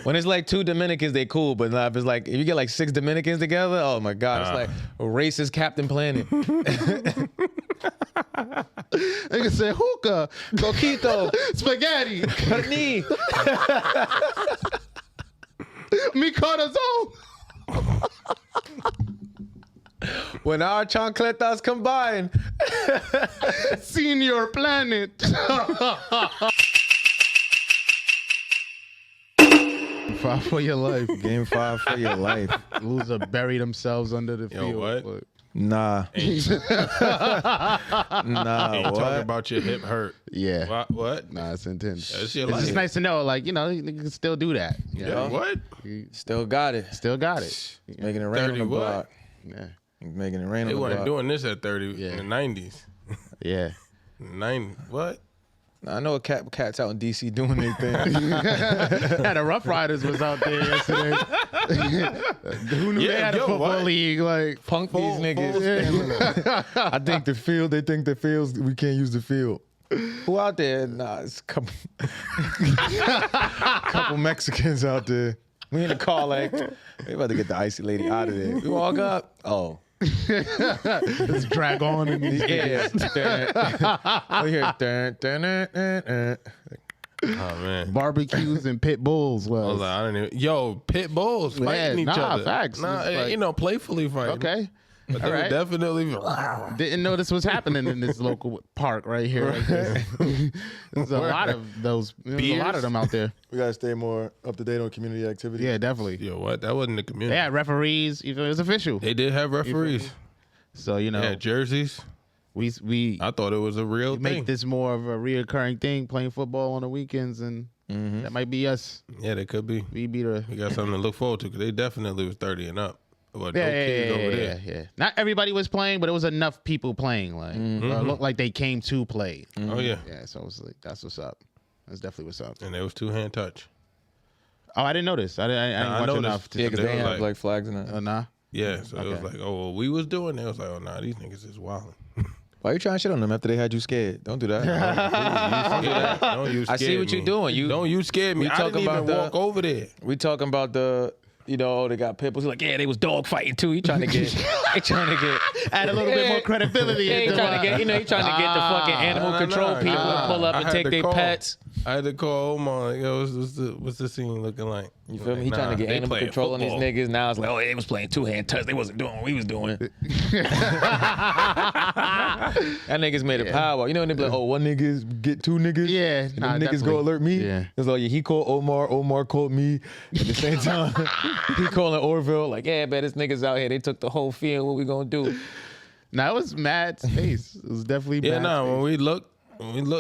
When it's like 2 Dominicans, they cool. But if it's like, if you get like 6 Dominicans together, oh my God, it's like a racist Captain Planet. Nigga said hookah, Coquito, spaghetti, Pani. mi corazón. When our chancletas combine. Senior Planet. 5 for your life. Game 5 for your life. Loser buried themselves under the field. What? But... Nah. Nah, Ain't what? talking about your hip hurt. Yeah. What? Nah, it's intense. That's your It's life. just nice to know, like, you know, you can still do that. You Yeah, know? what? Still got it. Still got it. Making it rain on 30 the what? block. Yeah. Making it rain They on the weren't block. doing this at 30 Yeah. in the 90s. Yeah. 90. What? I know a cats out in DC doing their thing. Yeah, the Rough Riders was out there yesterday. Who knew they had a football league? Like, Punk these niggas. I think the field, they think the fields, we can't use the field. Who out there? Nah, it's a couple, couple Mexicans out there. We in the car like, we about to get the icy lady out of there. We walk up. Oh. let's drag on. And Yeah. We hear Oh, man. barbecues and pit bulls. I Well, was like, I don't even. Yo, pit bulls fighting each other. Facts. Nah, It's like- you know, playfully fighting. okay. But they All were right. definitely. Didn't know this was happening in this local park right here. Like this. There's a lot of those. There's a lot of them out there. We gotta stay more up to date on community activity. Yeah, definitely. Yo, what? That wasn't the community. They had referees. Even it was official. They did have referees. So you know, They had jerseys. we I thought it was a real make thing. this more of a reoccurring thing, playing football on the weekends, and that might be us. Yeah, they could be. We be the We got something to look forward to because they definitely was 30 and up. But no yeah, kids over there. yeah. Not everybody was playing, but it was enough people playing. Like it looked like they came to play. Oh, yeah. Yeah, so it was like, that's what's up. That's definitely what's up. And there was 2-hand touch. Oh, I didn't notice. I didn't watch noticed. enough to. Yeah, because They they was ain't have like- like flags in it. Nah. Yeah, so it was Okay. like, oh, well, we was doing it. It was like, oh, nah, these niggas is wilding. Why you trying to shit on them after they had you scared? Don't do that. Don't you I see scared what you me. doing. Don't you scare me. we I talking didn't even about the- walk over there. We talking about the, you know, they got pit bulls. He's like, yeah, they was dog fighting too. He trying to get, he trying to get, Add a little bit more credibility. yeah, he into, trying to get, you know, he trying to get the fucking animal control people to pull up I and had take to their call. pets. I had to call Omar. Like, yo, what's the scene looking like? You feel me? He trying to get animal control on these niggas. Now it's like, oh, they was playing 2-hand touch. They wasn't doing what we was doing. That niggas made a power. You know, when they be like, oh, one niggas get 2 niggas. Yeah, And nah, them niggas definitely. go alert me. Yeah. It's like, yeah, he called Omar called me. At the same time, he calling Orville. Like, yeah, man, this niggas out here. They took the whole field. What we gonna do? Now it was mad space. It was definitely Yeah, mad nah, space. when we look,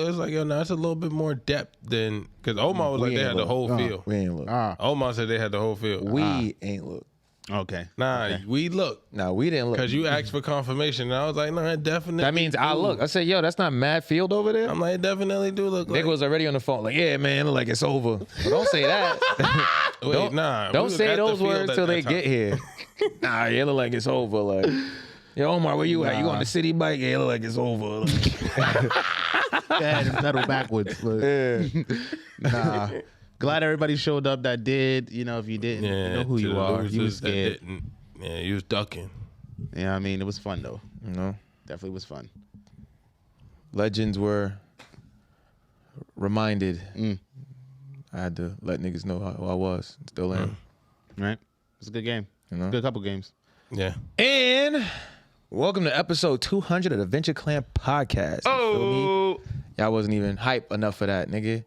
it's like, yo, nah, it's a little bit more depth than, because Omar was like, We they ain't had the look. whole field. We ain't look. Omar said they had the whole field. We ain't look. Okay. Nah, we looked. Nah, we didn't look. Because you asked for confirmation. And I was like, no, it definitely That means I do. look. I said, yo, that's not mad field over there. I'm like, it definitely do look like. Nigga was already on the phone. Like, yeah, man, look like it's over. But don't say that. Wait, don't nah. don't we was say at the those field words at till that they time. get here. Nah, yeah, look like it's over. Like, yo, Omar, where you at? You on the city bike? Yeah, look like it's over. Yeah, pedal backwards. But, Yeah. nah. Glad everybody showed up that did. You know, if you didn't, you know who to you the are. You was losers that scared. didn't. Yeah, you was ducking. Yeah, I mean, it was fun though. You know, Definitely was fun. legends were reminded. Mm. I had to let niggas know how I was. Still am. Right? It was a good game. You know? Good couple games. Yeah. And welcome to episode 200 of the Venture Clan podcast. You feel me? Y'all wasn't even hype enough for that, nigga.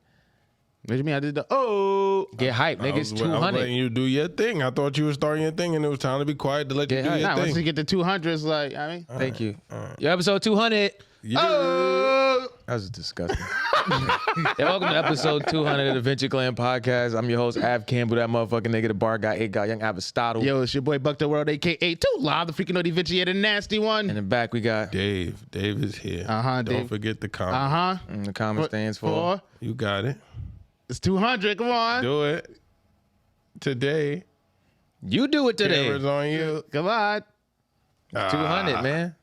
What do you mean? I did the Get hype, nigga. It's I was 200. letting you do your thing. I thought you were starting your thing, and it was time to be quiet to let you Yeah, do your Nah, once you thing. get to 200s, like I mean, Thank you. Your episode 200. Yeah. That was disgusting. Yeah, welcome to episode 200 of the Venture Clan podcast. I'm your host, Av Campbell, that motherfucking nigga, the bar guy, it guy, young Aristotle. yo, it's your boy Buck the World, aka 2 Live, the freaking Odie the nasty one. In the back, we got Dave is here. Uh-huh, Don't Dave. forget the comment. the comment stands for. You got it. It's 200. Come on, Do it today. You do it today. Camera's on you. come on. 200, man.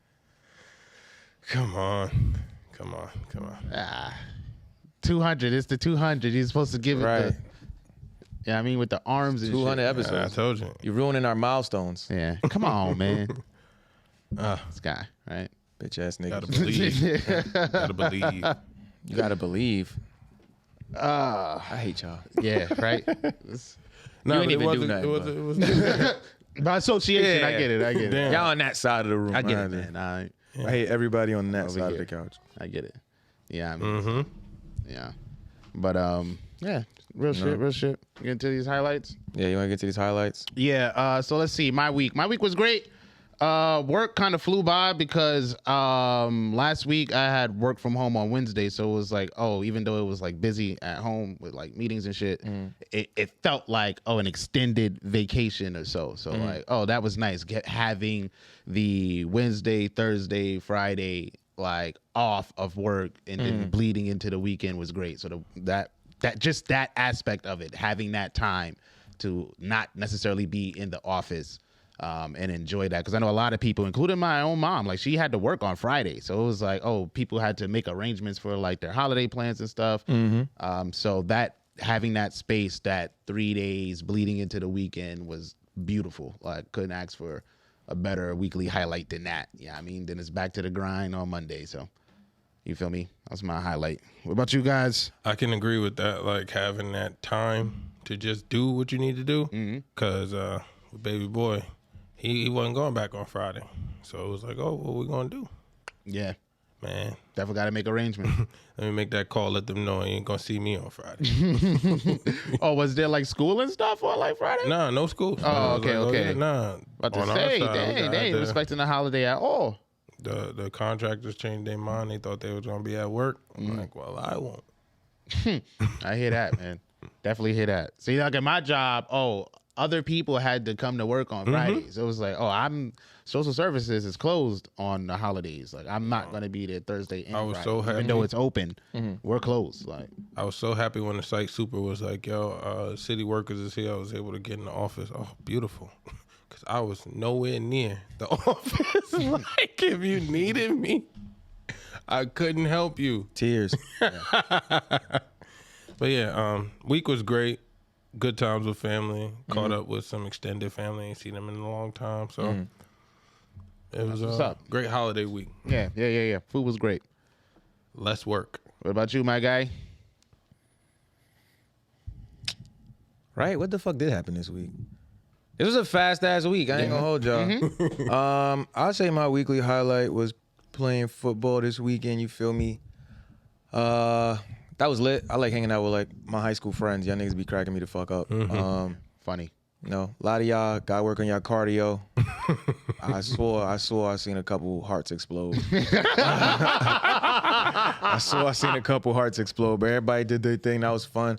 Come on. 200. It's the 200. You're supposed to give it. Right. Yeah, I mean with the arms and 200 shit. episodes. I told you. You're ruining our milestones. Yeah, come on, man. This guy, right? Bitch ass Gotta niggas. believe. Gotta believe. You gotta believe. I hate y'all. Yeah, right. No, ain't it even do wasn't. nothing, It wasn't. By association, Yeah. I get it. Damn. Y'all on that side of the room. I get it, man. man. I hate everybody on that Over side here. of the couch. I get it. Yeah, I mean, yeah. But yeah, real shit. You get into these highlights? Yeah, you want to get to these highlights? Yeah. So let's see. My week was great. Work kind of flew by because last week I had work from home on Wednesday, so it was like, even though it was like busy at home with like meetings and shit, it felt like an extended vacation or so. So like, that was nice. Having the Wednesday, Thursday, Friday like off of work and then bleeding into the weekend was great. So that aspect of it, having that time to not necessarily be in the office. And enjoy that, because I know a lot of people, including my own mom, like she had to work on Friday, so it was like, people had to make arrangements for like their holiday plans and stuff. So that having that space, that 3 days bleeding into the weekend was beautiful. Like couldn't ask for a better weekly highlight than that. Yeah, I mean, then it's back to the grind on Monday. So you feel me? That's my highlight. What about you guys? I can agree with that. Like having that time to just do what you need to do. Because with baby boy, he wasn't going back on Friday. So it was like, what we going to do? Yeah, Man, definitely got to make arrangements. let me make that call, let them know he ain't going to see me on Friday. Was there like school and stuff on like Friday? Nah, no school. Oh, okay, okay. Yeah, nah. About to On our say, side, dang, they ain't respecting the holiday at all. The contractors changed their mind. They thought they was going to be at work. I'm like, well, I won't. I hear that, man. Definitely hear that. See, like at my job, other people had to come to work on Fridays. It was like, I'm social services is closed on the holidays. Like I'm not gonna be there Thursday and I was Friday. so happy. Even though it's open, we're closed. Like I was so happy when the site super was like, city workers is here. I was able to get in the office. Oh, beautiful. Because I was nowhere near the office. Like, if you needed me, I couldn't help you. Tears. But yeah, week was great. Good times with family. Caught up with some extended family. Ain't seen them in a long time. So it was a great holiday week. Yeah. Food was great. Less work. What about you, my guy? Right? What the fuck did happen this week? It was a fast ass week. I ain't gonna hold y'all. I'll say my weekly highlight was playing football this weekend. You feel me? That was lit. I like hanging out with like my high school friends. Y'all niggas be cracking me the fuck up. Funny. You know, a lot of y'all got work on y'all cardio. I seen a couple hearts explode. I seen a couple hearts explode, but everybody did their thing. That was fun.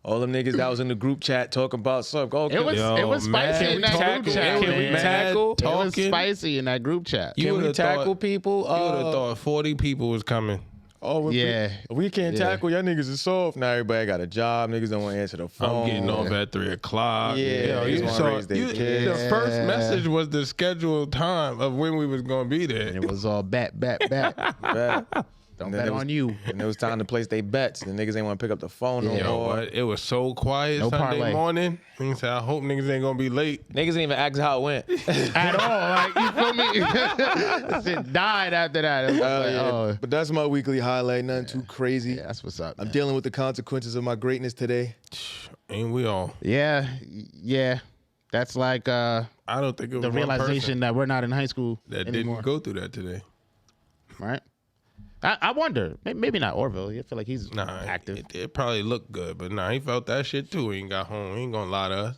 All them niggas that was in the group chat talking about something. It was spicy in that group chat. Can we tackle? It was spicy in that group chat. Can we tackle people? You would have thought 40 people was coming. We can't tackle. Y'all niggas is soft. Now everybody got a job. Niggas don't want to answer the phone. I'm getting off at 3 o'clock. Yeah, you wanna saw raise their kids. the first message was the scheduled time of when we was gonna be there. And it was all bet. Don't bet on you. And it was time to place their bets. The niggas ain't want to pick up the phone no Yo, more. what? It was so quiet No Sunday parlay. morning. He said, I hope niggas ain't gonna be late. Niggas didn't even ask how it went. At all. Like, you feel me? Shit died after that. It was like, But that's my weekly highlight. Nothing too crazy. yeah, that's what's up. I'm man. dealing with the consequences of my greatness today. Ain't we all? Yeah. That's like I don't think it was the one realization person that we're not in high school that anymore. didn't go through that today. Right? I wonder. Maybe not Orville. I feel like he's active. It probably looked good, but he felt that shit too. He ain't got home. He ain't gonna lie to us.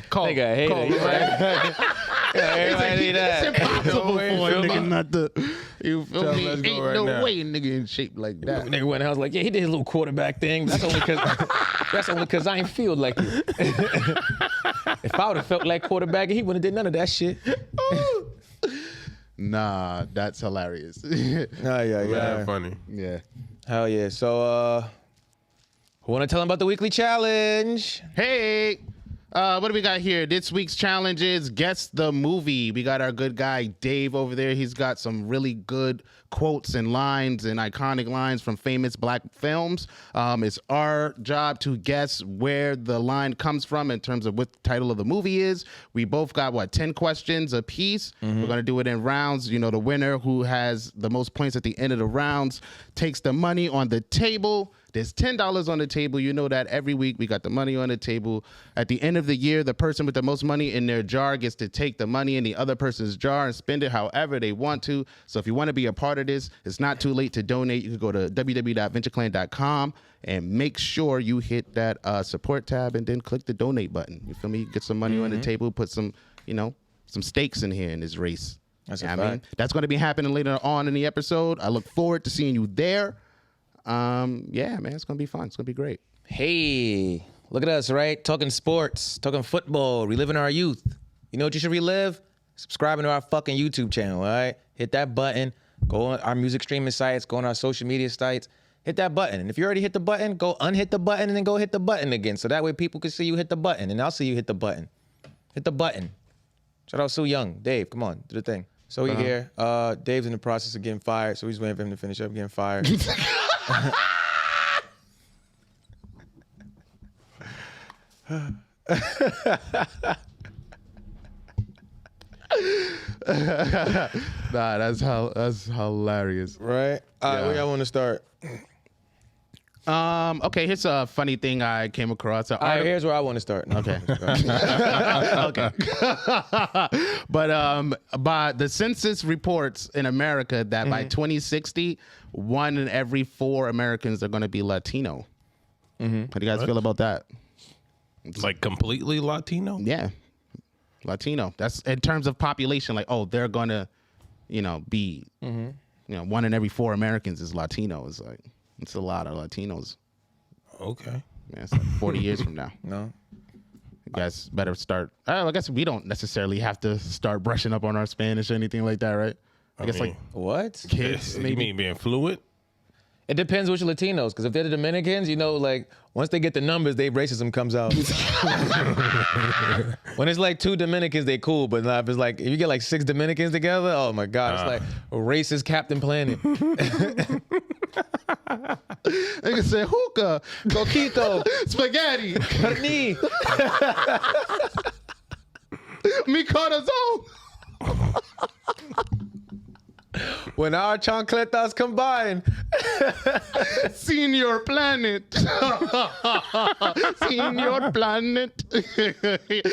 Nigga, hate it. Everybody need that. It's impossible for a nigga not to. You feel Tell him me? let's go Ain't right no now. way a nigga in shape like that. Nigga went in the house like, yeah, he did his little quarterback thing. That's only cause I ain't feel like it. If I would have felt like quarterback, he wouldn't have did none of that shit. Nah, that's hilarious. Yeah, funny. Yeah. Hell yeah. So who wanna tell him about the weekly challenge? Hey, what do we got here? This week's challenge is Guess the Movie. We got our good guy Dave over there. He's got some really good quotes and lines and iconic lines from famous black films. It's our job to guess where the line comes from in terms of what the title of the movie is. We both got 10 questions a piece. We're gonna do it in rounds. You know, the winner who has the most points at the end of the rounds takes the money on the table. There's $10 on the table. You know that every week we got the money on the table. At the end of the year, the person with the most money in their jar gets to take the money in the other person's jar and spend it however they want to. So if you want to be a part of this, it's not too late to donate. You can go to www.ventureklan.com and make sure you hit that support tab and then click the donate button. You feel me? Get some money on the table, put some, some stakes in here in this race. That's You a know what I mean? fact. That's going to be happening later on in the episode. I look forward to seeing you there. Yeah, man, it's gonna be fun. It's gonna be great. Hey, look at us, right? Talking sports, talking football, reliving our youth. You know what you should relive? Subscribing to our fucking YouTube channel, all right? Hit that button. Go on our music streaming sites. Go on our social media sites. Hit that button. And if you already hit the button, go unhit the button and then go hit the button again. So that way people can see you hit the button and I'll see you hit the button. Hit the button. Shout out Sue Young. Dave, come on, do the thing. So we here. Dave's in the process of getting fired, so we're just waiting for him to finish up getting fired. Nah, that's hilarious. Right? Where y'all want to start? Okay, here's a funny thing I came across. All right, here's where I want to start. No, Okay. Okay. But the census reports in America that by 2060, 1 in every 4 Americans are going to be Latino. How do you guys feel about that? Like completely Latino? Yeah, Latino. That's in terms of population. Like, they're going to, be, 1 in every 4 Americans is Latino. It's like, it's a lot of Latinos. Okay. Man, it's like 40 years from now. No. You guys better start. I guess we don't necessarily have to start brushing up on our Spanish or anything like that, right? I guess mean, What? kids. You mean being fluent? It depends which Latinos, because if they're the Dominicans, like once they get the numbers, racism comes out. When it's like 2 Dominicans, they cool, but if it's like if you get like 6 Dominicans together, oh my God, it's like a racist Captain Planet. They can say hookah, Coquito, spaghetti, carne. mi corazón. When our chancletas combine. Señor Planet. Señor Planet.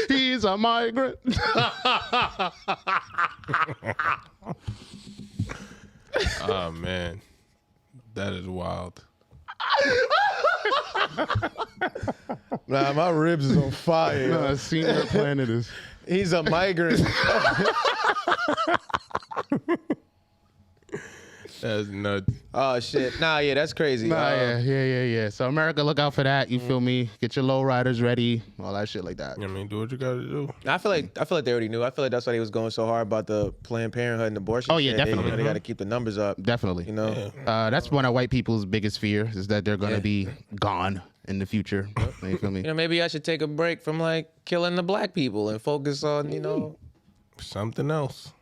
He's a migrant. Oh man, that is wild. Nah, my ribs is on fire. No, Señor Planet is. He's a migrant. That's nuts. Oh shit. Nah, yeah, that's crazy. Yeah. So America, look out for that. You feel me? Get your low riders ready, all that shit like that. I mean, do what you gotta do. I feel like they already knew. I feel like that's why they was going so hard about the Planned Parenthood and abortion. Oh, yeah, shit. definitely. They got to keep the numbers up. Definitely. That's one of white people's biggest fears is that they're gonna be gone in the future. You feel me? Maybe I should take a break from like killing the black people and focus on Something else.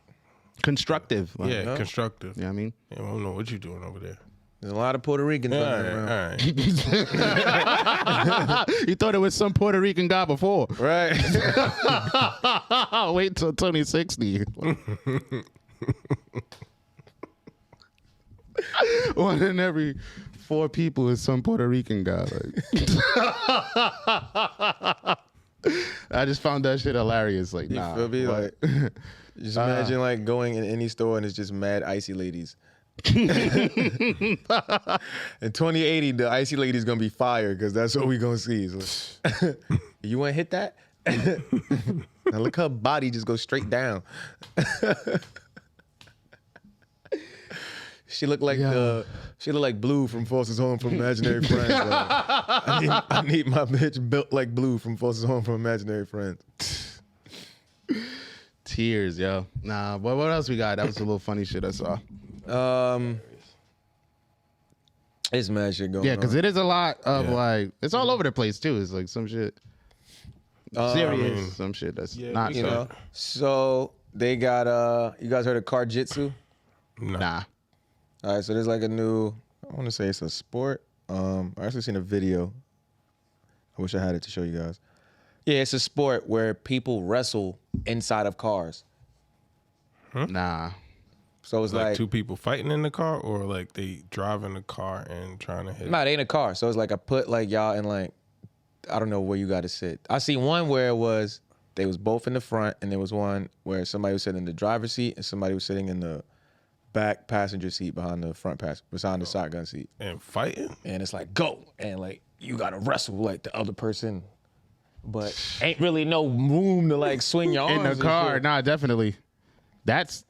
Constructive. Yeah, constructive. You know what I mean? Yeah, I don't know what you're doing over there. There's a lot of Puerto Ricans All running right, around. all right. You thought it was some Puerto Rican guy before. Right. Wait till 2060. 1 in every 4 people is some Puerto Rican guy. I just found that shit hilarious. Like, nah. Feel me? what? Like, just imagine like going in any store and it's just mad icy ladies. In 2080, the icy lady's gonna be fire because that's what we gonna see. So, you wanna hit that? Now look, her body just goes straight down. She looked like Blue from Foster's Home from Imaginary Friends. I need my bitch built like Blue from Foster's Home from Imaginary Friends. Tears, yo. Nah, but what else we got? That was a little funny shit I saw. It's mad shit going on. Yeah, because it is a lot of like, it's all over the place too. It's like some shit serious, some shit that's not so. So they got, you guys heard of car-jitsu? No. Nah. All right, so there's like a new, I want to say it's a sport. I actually seen a video. I wish I had it to show you guys. Yeah, it's a sport where people wrestle inside of cars. Nah. So it's like two people fighting in the car, or like they driving the car and trying to hit. no, they in a car. So it's like I put like y'all in like, I don't know where you got to sit. I see one where it was, they was both in the front, and there was one where somebody was sitting in the driver's seat and somebody was sitting in the back passenger seat behind the behind the shotgun seat. And fighting? And it's like, go. And like, you got to wrestle like the other person. But ain't really no room to like swing your arms In the and car. shit. Nah, definitely. That's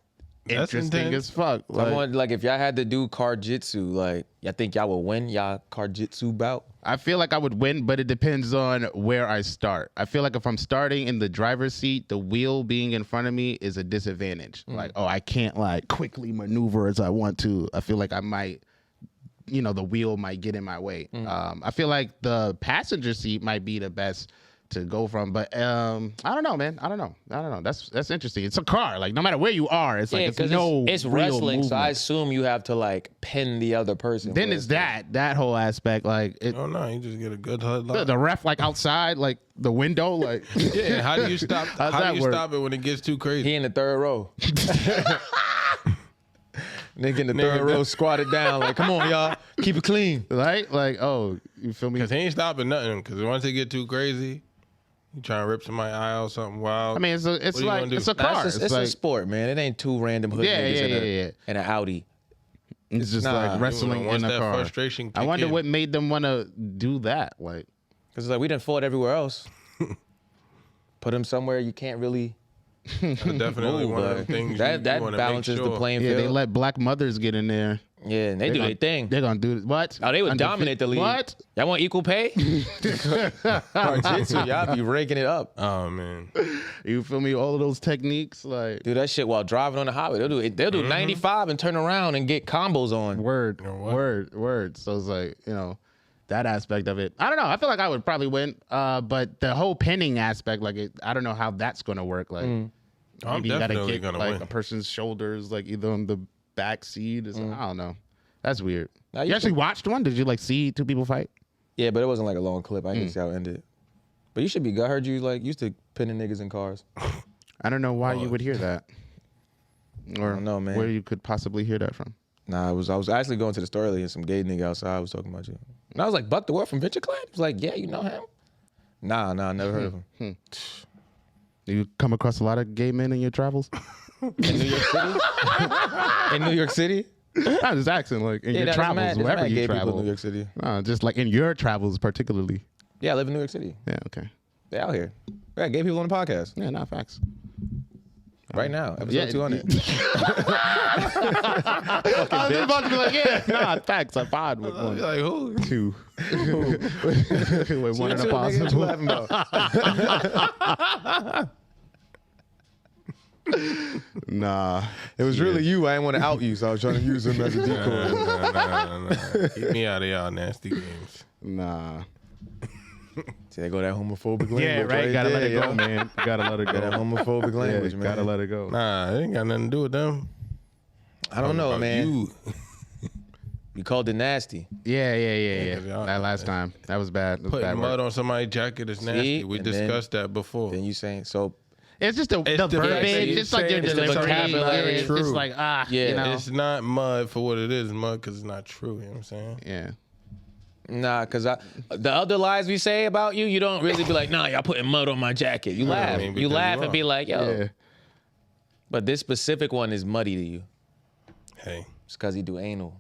interesting intense. as fuck. I want, like, if y'all had to do car-jitsu, like, y'all think y'all would win y'all car-jitsu bout? I feel like I would win, but it depends on where I start. I feel like if I'm starting in the driver's seat, the wheel being in front of me is a disadvantage. Like, oh, I can't like quickly maneuver as I want to. I feel like I might, the wheel might get in my way. I feel like the passenger seat might be the best to go from, but I don't know, man. I don't know. That's interesting. It's a car. Like no matter where you are, it's like it's no it's real wrestling, so I movement. assume you have to like pin the other person. Then where it's that whole aspect. Like it, Oh no, you just get a good headlock. the ref like outside, like the window, like Yeah, how do you stop? How's How that do you work? stop it when it gets too crazy? he in the third row. Nigga in the third row squatted down like, come on, y'all, keep it clean. right? Like, oh, you feel me? Because he ain't stopping nothing. Because once it get too crazy, you trying to rip somebody eye out, something wild. I mean, it's What are you like gonna do? it's a car. It's like a sport, man. It ain't two random hood Yeah, niggas yeah, in, yeah, a, yeah. in an Audi. it's just nah, like wrestling once in a that car. frustration I kick wonder in. what made them want to do that. Like, Because like we done fought everywhere else. Put him somewhere you can't really That's definitely move. one of the But things that you wanna make balances sure. the playing yeah, field. they let black mothers get in there. Yeah, and they do gonna- their thing. They're gonna do what? Oh, they would dominate the league. What? Y'all want equal pay? Jiu-jitsu, y'all be raking it up. Oh man, You feel me? All of those techniques, like Do that shit while driving on the highway. They'll do 95 and turn around and get combos on. word, what? word. So it's like that aspect of it. I don't know. I feel like I would probably win. But the whole pinning aspect, like I don't know how that's gonna work. Like I'm maybe you gotta definitely get gonna like win. a person's shoulders, like either on the back seat. Or something. I don't know. That's weird. Now, You you actually can- watched one? Did you like see two people fight? Yeah, but it wasn't like a long clip. I didn't see how it ended. But you should be good. I heard you like used to pinning niggas in cars. I don't know why you would hear that. Or don't know, man. where you could possibly hear that from. Nah, I was actually going to the store earlier and some gay nigga outside was talking about you. And I was like, Buck the World from Venture Clan? He was like, yeah, you know him? Nah, never heard of him. You come across a lot of gay men in your travels? In New York City? In New York City? I'm just asking, like in your there's travels, there's wherever you gay people in travel. New York City. Just like in your travels, particularly. Yeah, I live in New York City. Yeah, okay. They out here. We got gay people on the podcast Yeah, not facts. right now. Episode Yeah. 200. I was just about to be like, yeah, nah, facts. I pod with I'll one, be like, who? two, with one and a What you possible. laughing about? Nah, It was really you. I didn't want to out you, so I was trying to use him as a decoy. Nah. Keep me out of y'all nasty games. nah. See, they go that homophobic language. Yeah, right. Gotta let there, it go, yo. man. Gotta let it That go. homophobic language, man. Gotta let it go. Nah, it ain't got nothing to do with them. I don't know, About man. You. You called it nasty. Yeah. 'cause y'all- That last time, that was bad. That was Putting bad mud work. on somebody's jacket is nasty. We And then- discussed that before. Then you saying so? It's just the It's the verbiage. fact that It's like you your say it's the delivery. vocabulary. It's True. just like Yeah, you know. It's not mud for what it is, mud because it's not true. You know what I'm saying? Yeah. Nah, cause the other lies we say about you, you don't really be like, nah, y'all putting mud on my jacket. You laugh. mean, You because laugh you and be are. like, yo. Yeah. But this specific one is muddy to you. Hey, It's cause he do anal.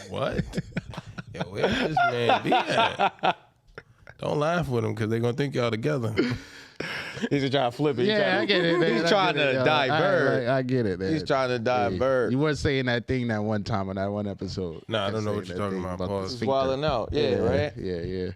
what? Yo, where this man be at? Don't laugh with him because they're going to think y'all together. He's just trying to flip it. Yeah, I get it. Man. He's I trying get it, to yo. divert. I get it, man. He's trying to divert. You were saying that thing that one time on that one episode. Nah, I don't know what Saying you're that talking thing about, the pause. sphincter. Swallowing out. Yeah, right? Yeah.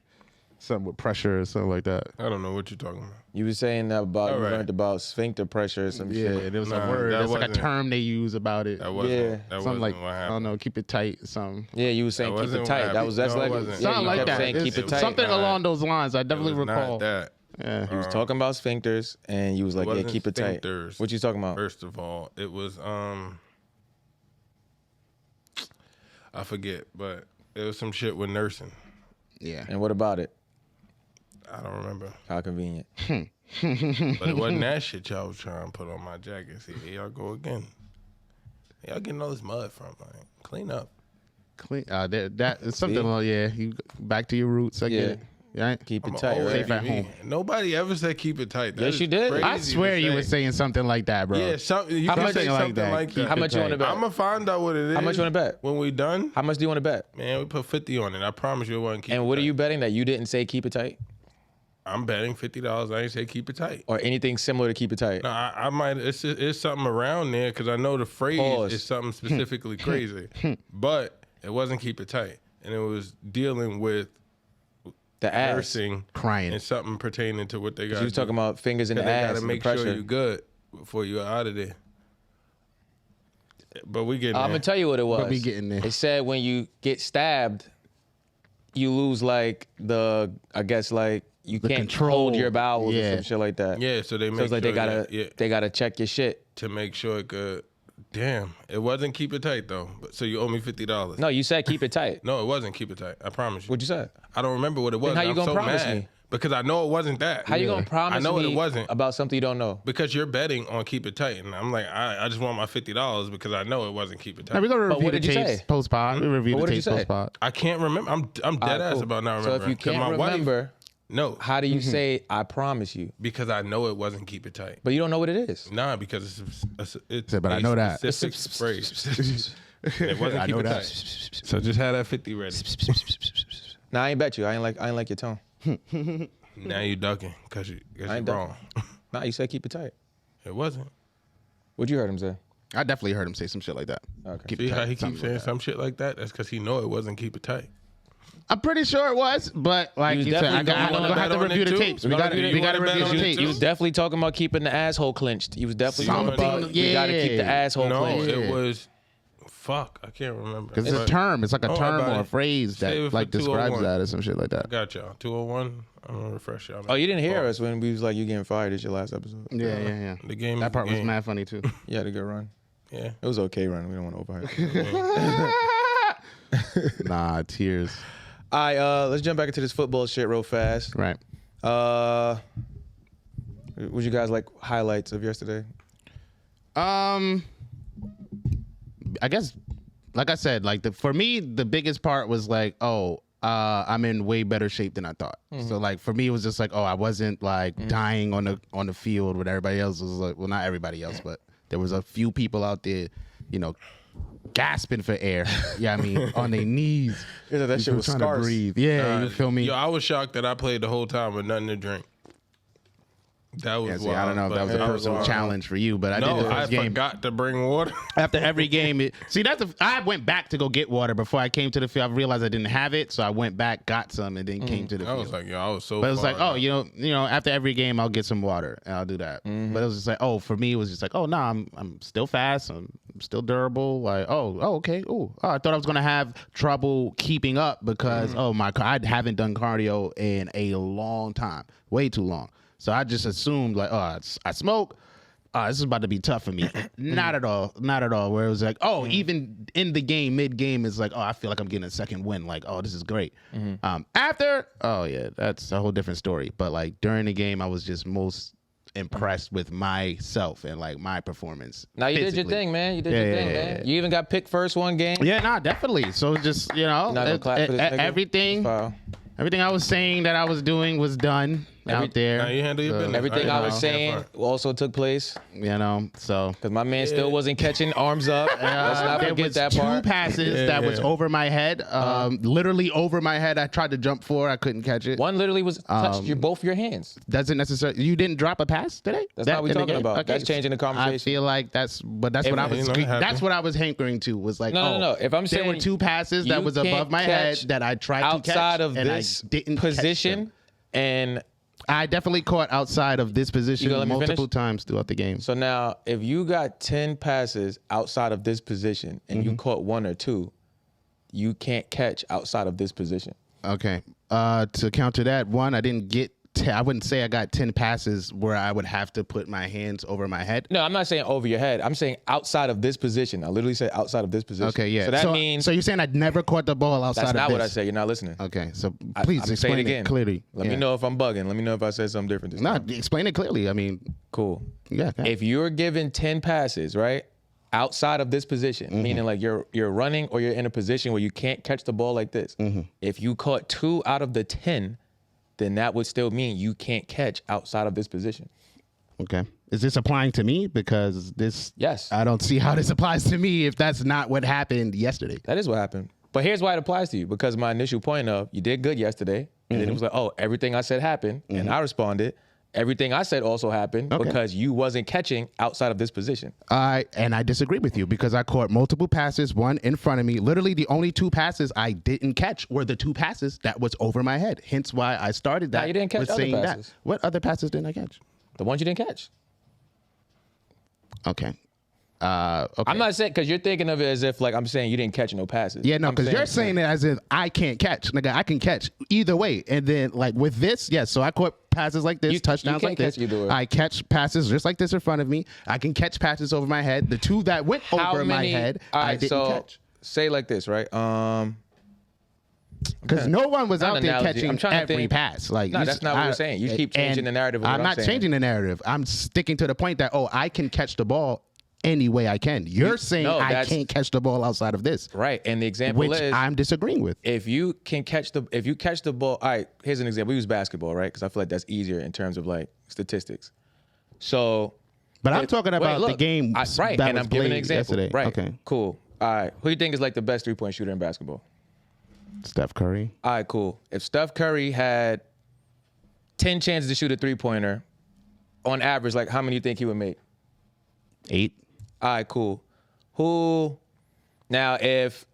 Something with pressure or something like that. I don't know what you're talking about. You were saying that about you All right. learned about sphincter pressure or some Yeah, shit. and it was Nah, a word. that It's like a wasn't- term they use about it. That wasn't, Yeah. that Something wasn't like what I happened. don't know, keep it tight. Something. Yeah, you were saying That keep it wasn't tight. what That was happened. like No, it wasn't. yeah, Something you like kept that. saying It's keep it tight. something Nah. along those lines. I It definitely was recall. not that. Yeah. He was talking about sphincters, and you was like, yeah, wasn't keep it tight. sphincters. What you talking about? First of all, it was I forget, but it was some shit with nursing. Yeah. And what about it? I don't remember. How convenient. But it wasn't that shit y'all was trying to put on my jacket. See, here y'all go again. Y'all getting all this mud from, like, clean up. Clean. That is something. Well, yeah. You back to your roots. I get it. Right? Keep it I'm tight, always right? Safe at home. Nobody ever said keep it tight. That Yes, is you did. crazy I swear to you say. were saying something like that, bro. Yeah, you How can much say like something that? like Keep that. How much you want to bet? I'm going to find out what it is. How much you want to bet? When we done, How much do you want to bet? man, we put 50 on it. I promise you it wasn't keep And it what tight. are you betting that you didn't say keep it tight? I'm betting $50. I ain't say keep it tight. Or anything similar to keep it tight? No, I might. It's something around there because I know the phrase Pause. is something specifically crazy, but it wasn't keep it tight, and it was dealing with The ass. nursing, Crying. and something pertaining to what they got. You was talking about fingers in the they ass gotta and make the pressure. sure you good before you're out of there. But we getting I'm there. gonna tell you what it was. But we getting there. It said when you get stabbed, you lose like I guess like you The can't control. hold your bowels or Yeah. some shit like that. Yeah, so they make So it's like sure they gotta that- yeah, they gotta check your shit. to make sure it could. Damn, it wasn't keep it tight though. But so you owe me $50. No, you said keep it tight. No, it wasn't keep it tight. I promise you. What'd you say? I don't remember what it was. how you I'm gonna so promise mad me? because I know it wasn't that. How you gonna promise I know me it wasn't about something you don't know? because you're betting on keep it tight, and I'm like, I just want my $50 because I know it wasn't keep it Now tight. we're gonna But review what the did you tapes say? post pod. We review But the what did you tapes say? post pod. I can't remember. I'm dead Alright, ass cool. about not So remembering. if you 'Cause can't my wife- remember, no, how do you say I promise you? because I know it wasn't keep it tight. But you don't know what it is. Nah, because it's But I a know that. specific phrase. It wasn't I keep know it that. tight. So just have that 50 ready. Nah, I ain't bet you. I ain't like your tone. Now you ducking because I you're ain't wrong. Nah, you said keep it tight. It wasn't. What'd you heard him say? I definitely heard him say some shit like that. Okay. Keep See it how tight, he keeps something saying like that. some shit like that? That's because he know it wasn't keep it tight. I'm pretty sure it was, but like You you said, definitely I'm don't gonna wanna have to bet on review it the too? tapes. You We wanna gotta bet- you wanna bet review on the it tapes. too? You was definitely talking about keeping the asshole clenched. You was definitely talking about Something- we gotta keep the yeah. asshole No, clenched. it was. Fuck, I can't remember. Because it's a But term. It's like a Don't worry term about or a it. phrase Save it that for like describes 201. that or some shit like I that. got y'all. 201. I'm gonna refresh y'all. Oh, you didn't hear us when we was like, you getting fired. It's your last episode. Yeah. The game. That part is the was game. mad funny too. You had a good run. Yeah. It was okay run. We don't want to overhype. it. Nah, tears. All right, let's jump back into this football shit real fast. Right. Would you guys like highlights of yesterday? I guess, like I said, like for me, the biggest part was like, I'm in way better shape than I thought. So like for me, it was just like, I wasn't like dying on the field with everybody else. It was like, well, not everybody else, but there was a few people out there, gasping for air. Yeah, I mean, on their knees. Yeah, that shit was trying to scarce. breathe. Yeah, you feel me? Yo, I was shocked that I played the whole time with nothing to drink. That was Yeah, see, wild. I don't know if that was a but- personal challenge for you, but I did No, the I first game. forgot to bring water. After every game, I went back to go get water before I came to the field. I realized I didn't have it, so I went back, got some, and then came to the I field. was like, yo, I was so. But it was far like, out. after every game, I'll get some water and I'll do that. But it was just like, for me, it was just like, I'm still fast, I'm still durable. Like, okay, I thought I was gonna have trouble keeping up because I haven't done cardio in a long time, way too long. So I just assumed like, I smoke. This is about to be tough for me. Not at all. Where it was like, even in the game, mid game, it's like, I feel like I'm getting a second win. Like, this is great. After, that's a whole different story. But like during the game, I was just most impressed with myself and like my performance. Now you did your physically. thing, man. You did your thing, man. You even got picked first one game. Yeah, definitely. So just Not gonna clap for this nigga. everything I was saying that I was doing was done out there. Now you handle your business. Everything I was Have saying fun. also took place So because my man still wasn't catching arms up. Let's not there forget was that two part. passes that was over my head, literally over my head. I tried to jump for, I couldn't catch it. One literally was touched both your hands. Doesn't necessarily. You didn't drop a pass today. That's not what we're talking about. That's changing the conversation. I feel like that's what I was. You know, it That's what I was hankering to. Was like, No. If I'm saying there were two passes that you was can't above my head catch that I tried to catch outside of and this I didn't catch position, them. and I definitely caught outside of this position gonna let me multiple finish? times throughout the game. so now if you got 10 passes outside of this position and you caught one or two, you can't catch outside of this position. Okay. To counter that, one, I didn't get I wouldn't say I got 10 passes where I would have to put my hands over my head. No, I'm not saying over your head. I'm saying outside of this position. I literally said outside of this position. Okay, yeah. So that means So you're saying I'd never caught the ball outside of this? that's not what I said. You're not listening. Okay, so please I'm explain saying it again. clearly. Let me know if I'm bugging. Let me know if I said something different this time. No, explain it clearly. I mean, Cool. yeah. Okay. If you're given 10 passes, right, outside of this position, meaning like you're running or you're in a position where you can't catch the ball like this, if you caught 2 out of the 10, then that would still mean you can't catch outside of this position. Okay. Is this applying to me? Because this, Yes. I don't see how this applies to me if that's not what happened yesterday. That is what happened. But here's why it applies to you, because my initial point of you did good yesterday, and then it was like, oh, everything I said happened, and I responded. Everything I said also happened because you wasn't catching outside of this position. And I disagree with you because I caught multiple passes, one in front of me. Literally, the only 2 passes I didn't catch were the 2 passes that was over my head. Hence why I started that. Nah, you didn't catch with other saying passes. that. What other passes didn't I catch? The ones you didn't catch. Okay. Okay. I'm not saying, because you're thinking of it as if like I'm saying you didn't catch no passes. Yeah, no, I'm because you're saying it as if I can't catch. Nigga, I can catch either way. And then like with this, yes, so I caught passes like this, touchdowns can't like this. catch either way. I catch passes just like this in front of me. I can catch passes over my head. The 2 that went over my head, I didn't catch. Say like this, right? Because no one was Not out there analogy. catching I'm trying to every think. pass. Like, No, that's not what we're saying. You keep changing the narrative of what I'm I'm not saying. changing the narrative. I'm sticking to the point that, I can catch the ball any way I can. You're saying I can't catch the ball outside of this. Right. And the example Which is I'm disagreeing with. if you catch the ball, all right, here's an example. We use basketball, right? Because I feel like that's easier in terms of like statistics. So But I'm talking about the game right, that and was I'm giving an played example. yesterday. Right. Okay. Cool. All right. Who do you think is like the best 3-point shooter in basketball? Steph Curry. All right, cool. If Steph Curry had 10 chances to shoot a 3-pointer, on average, like how many do you think he would make? 8. All right, cool. Who now if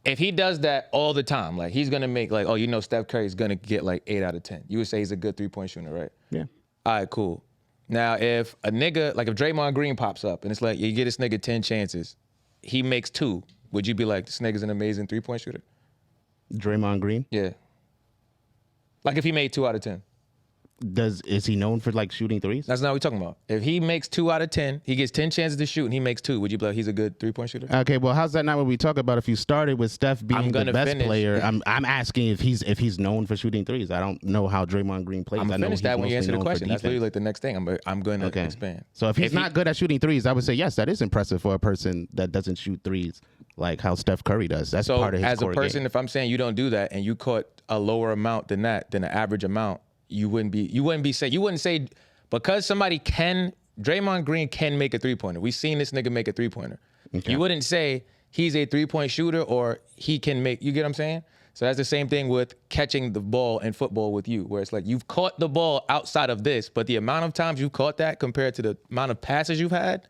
he does that all the time, like he's gonna make like, Steph Curry's gonna get like 8 out of 10. You would say he's a good 3-point shooter, right? Yeah. All right, cool. Now if a nigga, like if Draymond Green pops up and it's like you get this nigga 10 chances, he makes 2, would you be like, this nigga's an amazing 3-point shooter? Draymond Green. Yeah. Like if he made 2 out of 10. Is he known for like shooting threes? That's not what we're talking about. If he makes 2 out of 10, he gets 10 chances to shoot and he makes 2, would you be like, he's a good 3-point shooter? Okay, well, how's that not what we talk about? If you started with Steph being the best player, I'm asking if he's known for shooting threes. I don't know how Draymond Green plays. I'm I gonna know finish he's that when you mostly answer the known for question. That's literally defense. like the next thing I'm going to expand. So if he's not good at shooting threes, I would say yes, that is impressive for a person that doesn't shoot threes like how Steph Curry does. That's part of his as a core person, game. if I'm saying you don't do that and you caught a lower amount than that, than the average amount, you wouldn't say because somebody Draymond Green can make a 3-pointer. We've seen this nigga make a 3-pointer. Okay. You wouldn't say he's a 3-point shooter or he can make, you get what I'm saying? So that's the same thing with catching the ball in football with you, where it's like you've caught the ball outside of this, but the amount of times you've caught that compared to the amount of passes you've had,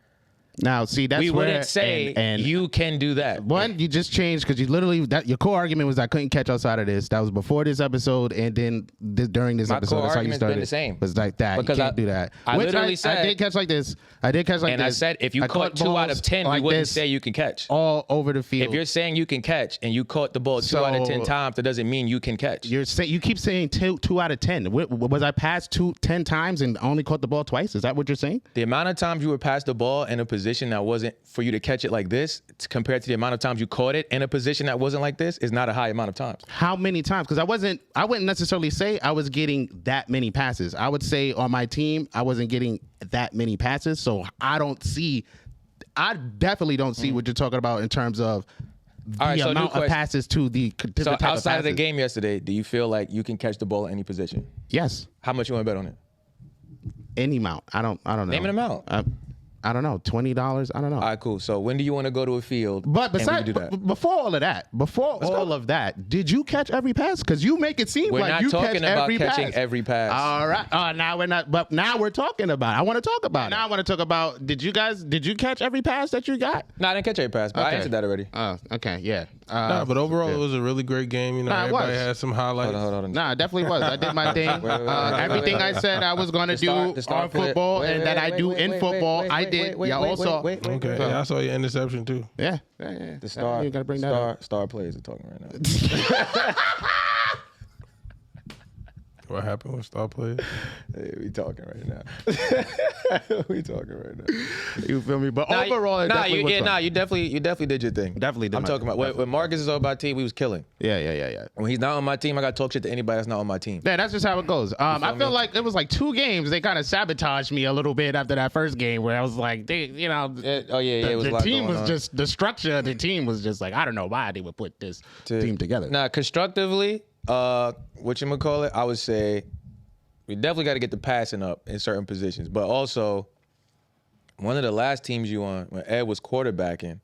Now, see, that's we where wouldn't say and you can do that. one, you just changed because you literally your core argument was I couldn't catch outside of this. That was before this episode, and then during this My episode, core that's how you argument's started. been the same. Was like that. Because you can't do that. I Which literally said I did catch like this. I did catch like And this. I said if you I caught 2 out of balls 10, like you wouldn't this say you can catch. all over the field. If you're saying you can catch and you caught the ball 2 out of 10 So- times, that doesn't mean you can catch. you keep saying two out of 10. Was I passed 10 times and only caught the ball twice? Is that what you're saying? The amount of times you were passed the ball in a position that wasn't for you to catch it like this, compared to the amount of times you caught it in a position that wasn't like this, is not a high amount of times. How many times? Because I wouldn't necessarily say I was getting that many passes. I would say on my team, I wasn't getting that many passes. So I definitely don't see what you're talking about in terms of the All right, so new amount of question. passes to the different So type outside of the passes. game yesterday, do you feel like you can catch the ball at any position? Yes, How much you want to bet on it? any amount. I don't know. Name an amount. I don't know. $20. I don't know. All right, cool. So when do you want to go to a field? But and we besides, can do that? before all of that, did you catch every pass? Because you make it seem We're like not you talking catch about every catching pass. every pass. All right. Now we're not. But now we're talking about. I want to talk about. Now I want to talk about. Did you catch every pass that you got? No, I didn't catch every pass, but I Okay. answered that already. Oh, okay, yeah. Nah, but overall, it was a really great game. You know, Nah, it everybody was. had some highlights. Hold on. Nah, it definitely was. I did my thing. Everything I said I was going to do on football and that I do in football, I did. Y'all also. Okay, yeah, I saw your interception too. Yeah. The star, You gotta bring that up. star players are talking right now. What happened with star players? Hey, we talking right now. We talking right now. You feel me? But overall, it definitely was fun. you definitely did your thing. Definitely did I'm my talking thing. about when Marcus is on my team, we was killing. Yeah. When he's not on my team, I got to talk shit to anybody that's not on my team. Yeah, that's just how it goes. I feel like it was like 2 games. They kind of sabotaged me a little bit after that first game where I was like, it was the team was just, the structure of the team was just like, I don't know why they would put this team together. Nah, constructively, whatchamacallit, I would say we definitely got to get the passing up in certain positions. But also, one of the last teams you on, when Ed was quarterbacking,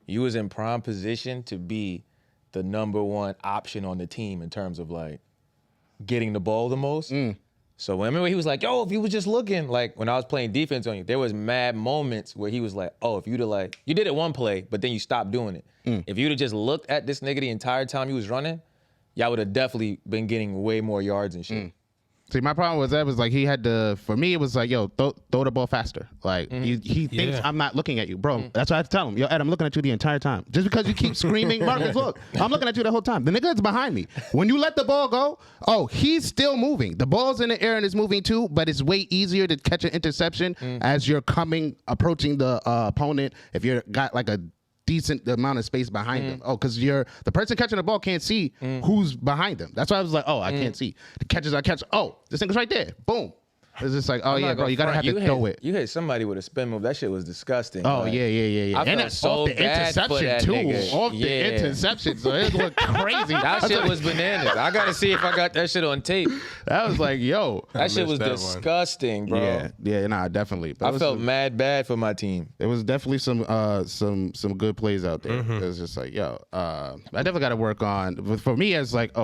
you was in prime position to be the number 1 option on the team in terms of like getting the ball the most. So when I remember he was like, yo, if you was just looking, like when I was playing defense on you, there was mad moments where he was like, oh, if you'd have like, you did it one play, but then you stopped doing it. If you'd have just looked at this nigga the entire time you was running, y'all would have definitely been getting way more yards and shit. See, my problem with that was like he had to, for me, it was like, yo, throw the ball faster. Like, he thinks I'm not looking at you. Bro, that's what I have to tell him. Yo, Ed, I'm looking at you the entire time. Just because you keep screaming, Marcus, look, I'm looking at you the whole time. The nigga that's behind me. When you let the ball go, he's still moving. The ball's in the air and it's moving too, but it's way easier to catch an interception as you're approaching the opponent if you're got like a decent amount of space behind them. Because the person catching the ball can't see who's behind them. That's why I was like, I can't see. The catches I catch, this nigga's right there. Boom. It's just like, yeah, bro, you gotta have to throw it. You hit somebody with a spin move. That shit was disgusting. Oh, like, yeah. I felt so off the bad interception for that too. nigga. Off the interception, so it looked crazy. That shit was bananas. I gotta see if I got that shit on tape. That was like, yo, that shit was disgusting, bro. Yeah, nah, definitely. But I felt mad bad for my team. There was definitely some good plays out there. It was just like, yo, I definitely got to work on. But for me, it's like,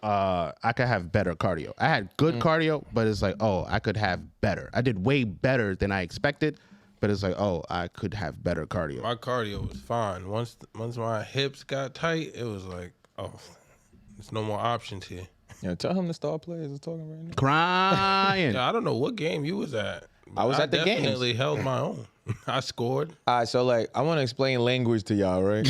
I could have better cardio. I had good cardio, but it's like, I could have better. I did way better than I expected, but it's like, I could have better cardio. My cardio was fine. Once my hips got tight, it was like, there's no more options here. Yeah, tell him the star players is talking right now. Crying. Yeah, I don't know what game you was at. I was at the game. I definitely held my own. I scored. All right, so like, I want to explain language to y'all, right?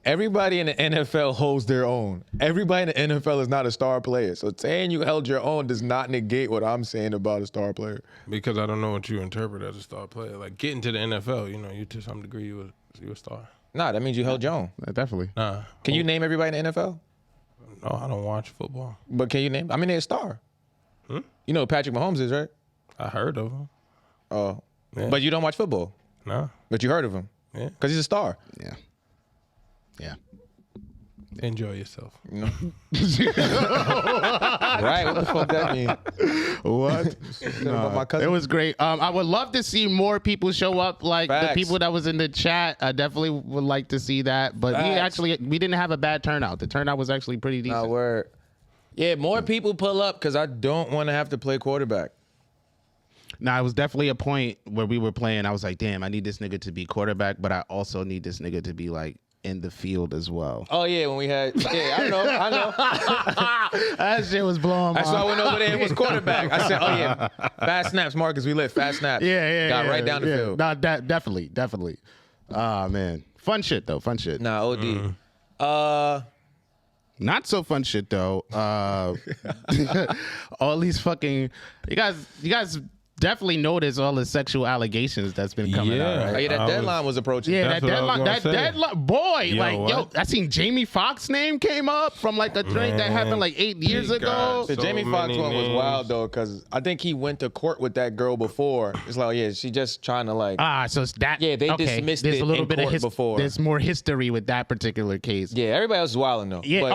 Everybody in the NFL holds their own. Everybody in the NFL is not a star player. So saying you held your own does not negate what I'm saying about a star player. Because I don't know what you interpret as a star player. Like getting to the NFL, you to some degree you a star. Nah, that means you held your own. Definitely. Nah. Can you name everybody in the NFL? No, I don't watch football. But can you name? I mean, they're a star. You know who Patrick Mahomes is, right? I heard of him. Oh. Yeah. But you don't watch football? No. But you heard of him? Yeah. Because he's a star. Yeah. Enjoy yourself. No. Right? What the fuck that mean? What? My cousin. It was great. I would love to see more people show up, like Facts. the people that was in the chat. I definitely would like to see that. But we didn't have a bad turnout. The turnout was actually pretty decent. Nah, word. Yeah, more people pull up because I don't want to have to play quarterback. Nah, it was definitely a point where we were playing. I was like, damn, I need this nigga to be quarterback, but I also need this nigga to be like in the field as well. Oh yeah, when we had I know. That shit was blowing my That's why I went over there and was quarterback. I said, fast snaps, Marcus, we lit fast snaps. Got right down the field. Nah, definitely. Ah, man. Fun shit though, Nah, OD. Not so fun shit though. All these fucking you guys definitely noticed all the sexual allegations that's been coming out, right? Oh, yeah, that deadline was approaching. Yeah, that deadline, boy. I seen Jamie Foxx's name came up from like a drink that happened like 8 years ago. The Jamie Foxx one was wild though, because I think he went to court with that girl before. It's like, she just trying to like. So it's that. Yeah, they dismissed there's it a little in bit court of before. There's more history with that particular case. Yeah, everybody else is wilding though. Yeah. But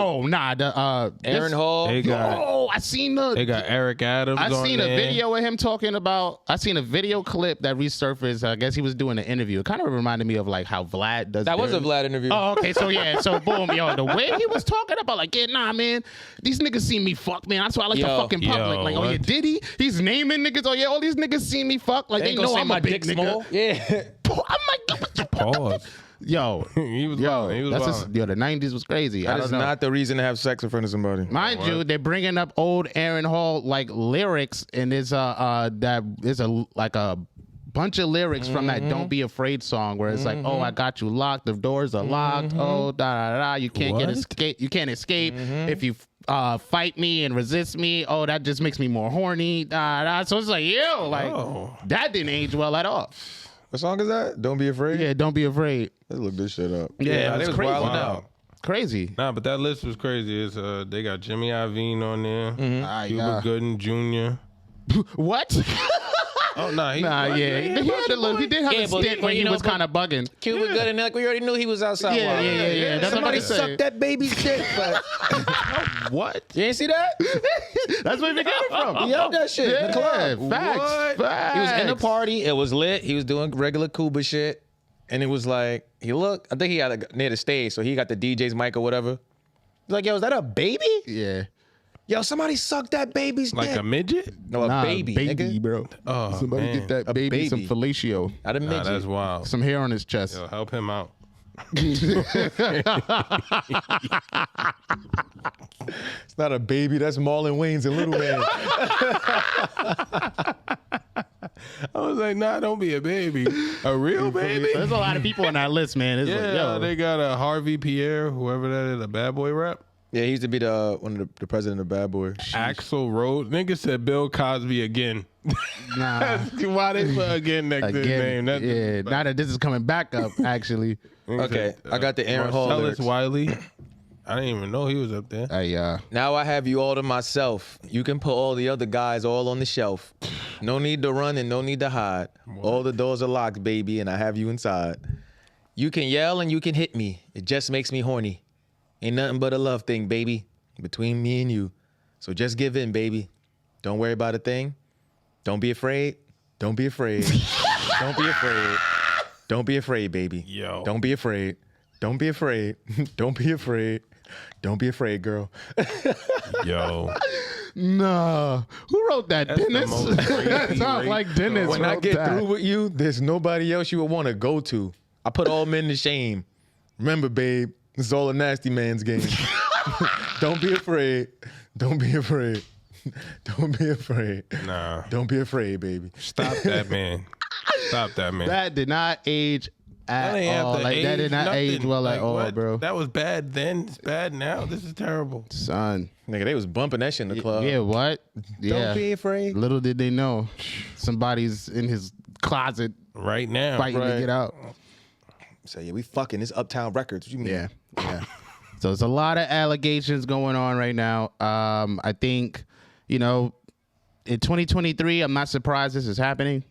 Aaron Hall. They got Eric Adams. I on seen there. a video of him talking about. I seen a video clip that resurfaced. I guess he was doing an interview. It kind of reminded me of like how Vlad does. That was a Vlad interview. Oh, okay. So boom, the way he was talking about like, man, these niggas see me fuck, man. That's why I like to fucking public. Like, Diddy, he's naming niggas. All these niggas see me fuck. Like they know I'm a big nigga. Small. Yeah. I'm like, Pause. Yo, he was the 90s was crazy. That is not the reason to have sex in front of somebody. Mind you, they're bringing up old Aaron Hall like lyrics, and there's a bunch of lyrics from that "Don't Be Afraid" song where it's like, I got you locked, the doors are locked, you can't escape. You can't escape if you fight me and resist me. Oh, that just makes me more horny. So it's like, that didn't age well at all. What song is that? Don't Be Afraid? Yeah, don't be afraid. Let's look this shit up. Yeah, they it's was crazy. wilding Wow. out. Crazy. Nah, but that list was crazy. It's they got Jimmy Iovine on there, Cuba Yeah. Gooding Jr. What? Oh no, He did have a stint when he was kind of bugging. Cuba good, and like we already knew he was outside. Yeah, wilding. yeah, yeah. That's Somebody what I'm saying. sucked that baby's dick. But What? you ain't see that? That's where we got it from. He yelled that shit in the club. Facts. What? Facts. He was in the party. It was lit. He was doing regular Cuba shit. And it was like, he looked, I think he had near the stage, so he got the DJ's mic or whatever. He's like, yo, is that a baby? Yeah. Yo, somebody sucked that baby's Like dick. a midget? No, a baby, nigga. bro. Oh, Somebody man. get that A baby some baby. fellatio. Not a Nah, midget. that's wild. Some hair on his chest. Yo, help him out. It's not a baby. That's Marlon Wayans and Little Man. I was like, nah, don't be a baby. A real baby? There's a lot of people on that list, man. It's like, Yeah, yo. they got a Harvey Pierre, whoever that is, a bad boy rap. Yeah, he used to be one of the president of Bad Boy. Axl Rose. Nigga said Bill Cosby again. Nah. Why they put again next to his name? That's yeah, now that this is coming back up, actually. Okay, I got the Aaron Hall Marcellus lyrics. Wiley. I didn't even know he was up there. Now I have you all to myself. You can put all the other guys all on the shelf. No need to run and no need to hide. All the doors are locked, baby, and I have you inside. You can yell and you can hit me. It just makes me horny. Ain't nothing but a love thing, baby, between me and you. So just give in, baby. Don't worry about a thing. Don't be afraid. Don't be afraid. Don't be afraid. Don't be afraid, baby. Yo. Don't be afraid. Don't be afraid. Don't be afraid. Don't be afraid, girl. Yo. Nah. Who wrote that? That's the Dennis? most crazy That sounds rape like Dennis. When I wrote get that. through with you, there's nobody else you would want to go to. I put all men to shame. Remember, babe, this is all a nasty man's game. Don't be afraid. Don't be afraid. Don't be afraid. Nah. Don't be afraid, baby. Stop that man. Stop that man. That did not age at That ain't have all. to Like, that did age not nothing. age well Like, at all, what? bro. That was bad then. It's bad now. This is terrible. Son. Nigga, they was bumping that shit in the club. Yeah, what? Yeah. Don't be afraid. Little did they know. Somebody's in his closet Right now. fighting to Right. get out. So yeah, we fucking this Uptown Records. What you mean? Yeah, yeah. So there's a lot of allegations going on right now. I think, in 2023, I'm not surprised this is happening.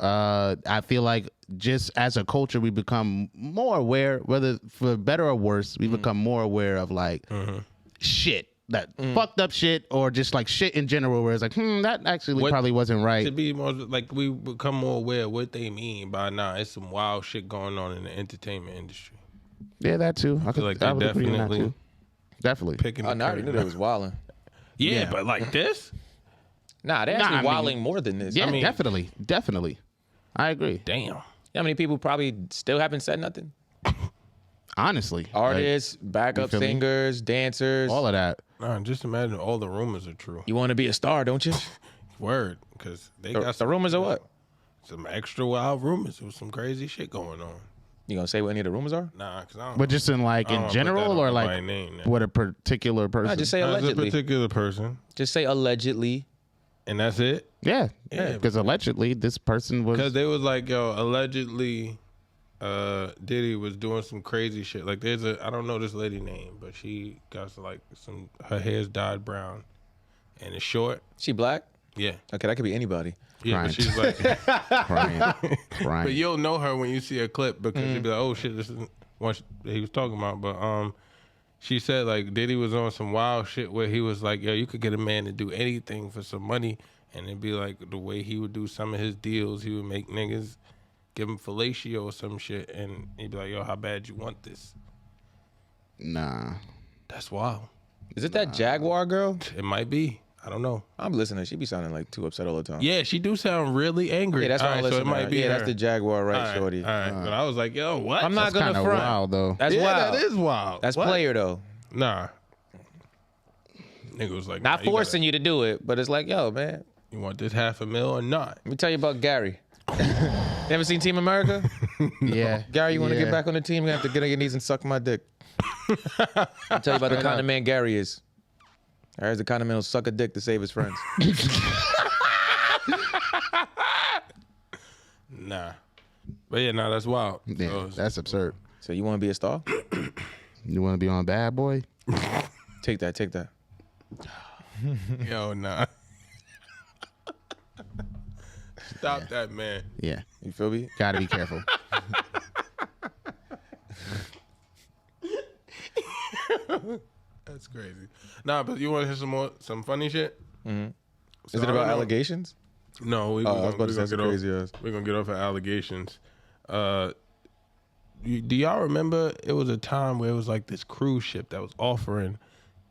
I feel like just as a culture, we become more aware, whether for better or worse, we become more aware of like shit. That fucked up shit, or just like shit in general, where it's like, that actually probably wasn't right. To be more like, we become more aware of what they mean by it's some wild shit going on in the entertainment industry. Yeah, that too. I feel like I they would agree on that definitely too. Definitely. Picking I the already knew curtain. they was wilding. Yeah, but like this? Nah, they Nah, actually I mean- wilding more than this. Yeah, I mean- definitely. I agree. Damn. You know how many people probably still haven't said nothing? Honestly, Artists, backup feel me? singers, dancers. all of that. Nah, just imagine all the rumors are true. You want to be a star, don't you? Word. Because they got The some, rumors are what? some extra wild rumors. There was some crazy shit going on. You gonna say what any of the rumors are? Nah, because I don't But just in like I don't in wanna put that general, on or nobody's like name, now. what a particular person. Nah, just say Nah, it's a allegedly. particular person. Just say allegedly. And that's it? Yeah, Yeah, because allegedly this person was. Because they was like, yo, allegedly, Diddy was doing some crazy shit. Like, I don't know this lady name, but she got like her hair's dyed brown, and it's short. She black? Yeah, Okay, that could be anybody. yeah. Right. But she's like, Crying. but you'll know her when you see a clip because you'll be like, oh shit, this is what he was talking about. But she said like Diddy was on some wild shit where he was like, yo, you could get a man to do anything for some money, and it'd be like the way he would do some of his deals, he would make niggas give him fellatio or some shit, and he'd be like, yo, how bad you want this? Nah. That's wild. Is it that Jaguar girl? It might be. I don't know. I'm listening. She be sounding like too upset all the time. Yeah, she do sound really angry. Yeah, that's why All I'm right, so listening. it might be yeah, her. that's the Jaguar, right, All right, shorty? All right, but I was like, yo, what? I'm not That's gonna kind of front. wild though. That's yeah, wild. that is wild. That's What? player though. Nah. Nigga was like, Not nah, forcing you to do it, but it's like, yo, man. You want this $500,000 or not? Let me tell you about Gary. You ever seen Team America? Yeah. Gary, you want to Yeah. get back on the team? You have to get on your knees and suck my dick. I'll tell you about the kind of man Gary is. I heard the kind of man will suck a dick to save his friends. Nah. But yeah, nah, that's wild. Yeah, So, that's absurd. So you want to be a star? You want to be on Bad Boy? Take that. yo, nah. Stop that, man. Yeah, You feel me? gotta be careful. That's crazy. Nah, but you want to hear some funny shit? Mm-hmm. So Is it about allegations? No, I was about to say that's crazy ass. We're gonna get off of allegations. Do y'all remember it was a time where it was like this cruise ship that was offering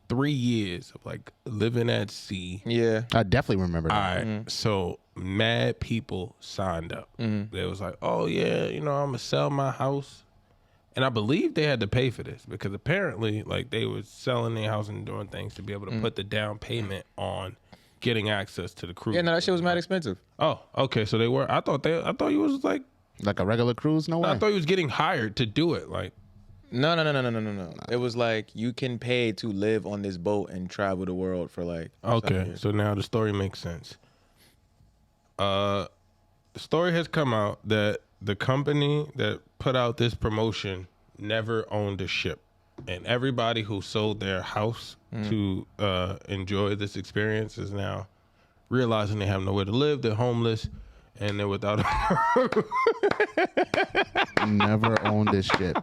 3 years of like living at sea? Yeah. I definitely remember All that. right, so mad people signed up. They was like, oh yeah, I'm gonna sell my house. And I believe they had to pay for this because apparently like they were selling their house and doing things to be able to put the down payment on getting access to the cruise. Yeah, no, that shit was mad expensive. Oh, okay. So they were. I thought you was like. Like a regular cruise? No way. I thought you was getting hired to do it. Like. No. It was like you can pay to live on this boat and travel the world for like. Okay, so now the story makes sense. The story has come out that the company that put out this promotion never owned a ship, and everybody who sold their house to enjoy this experience is now realizing they have nowhere to live. They're homeless, and they're without. Never owned this shit.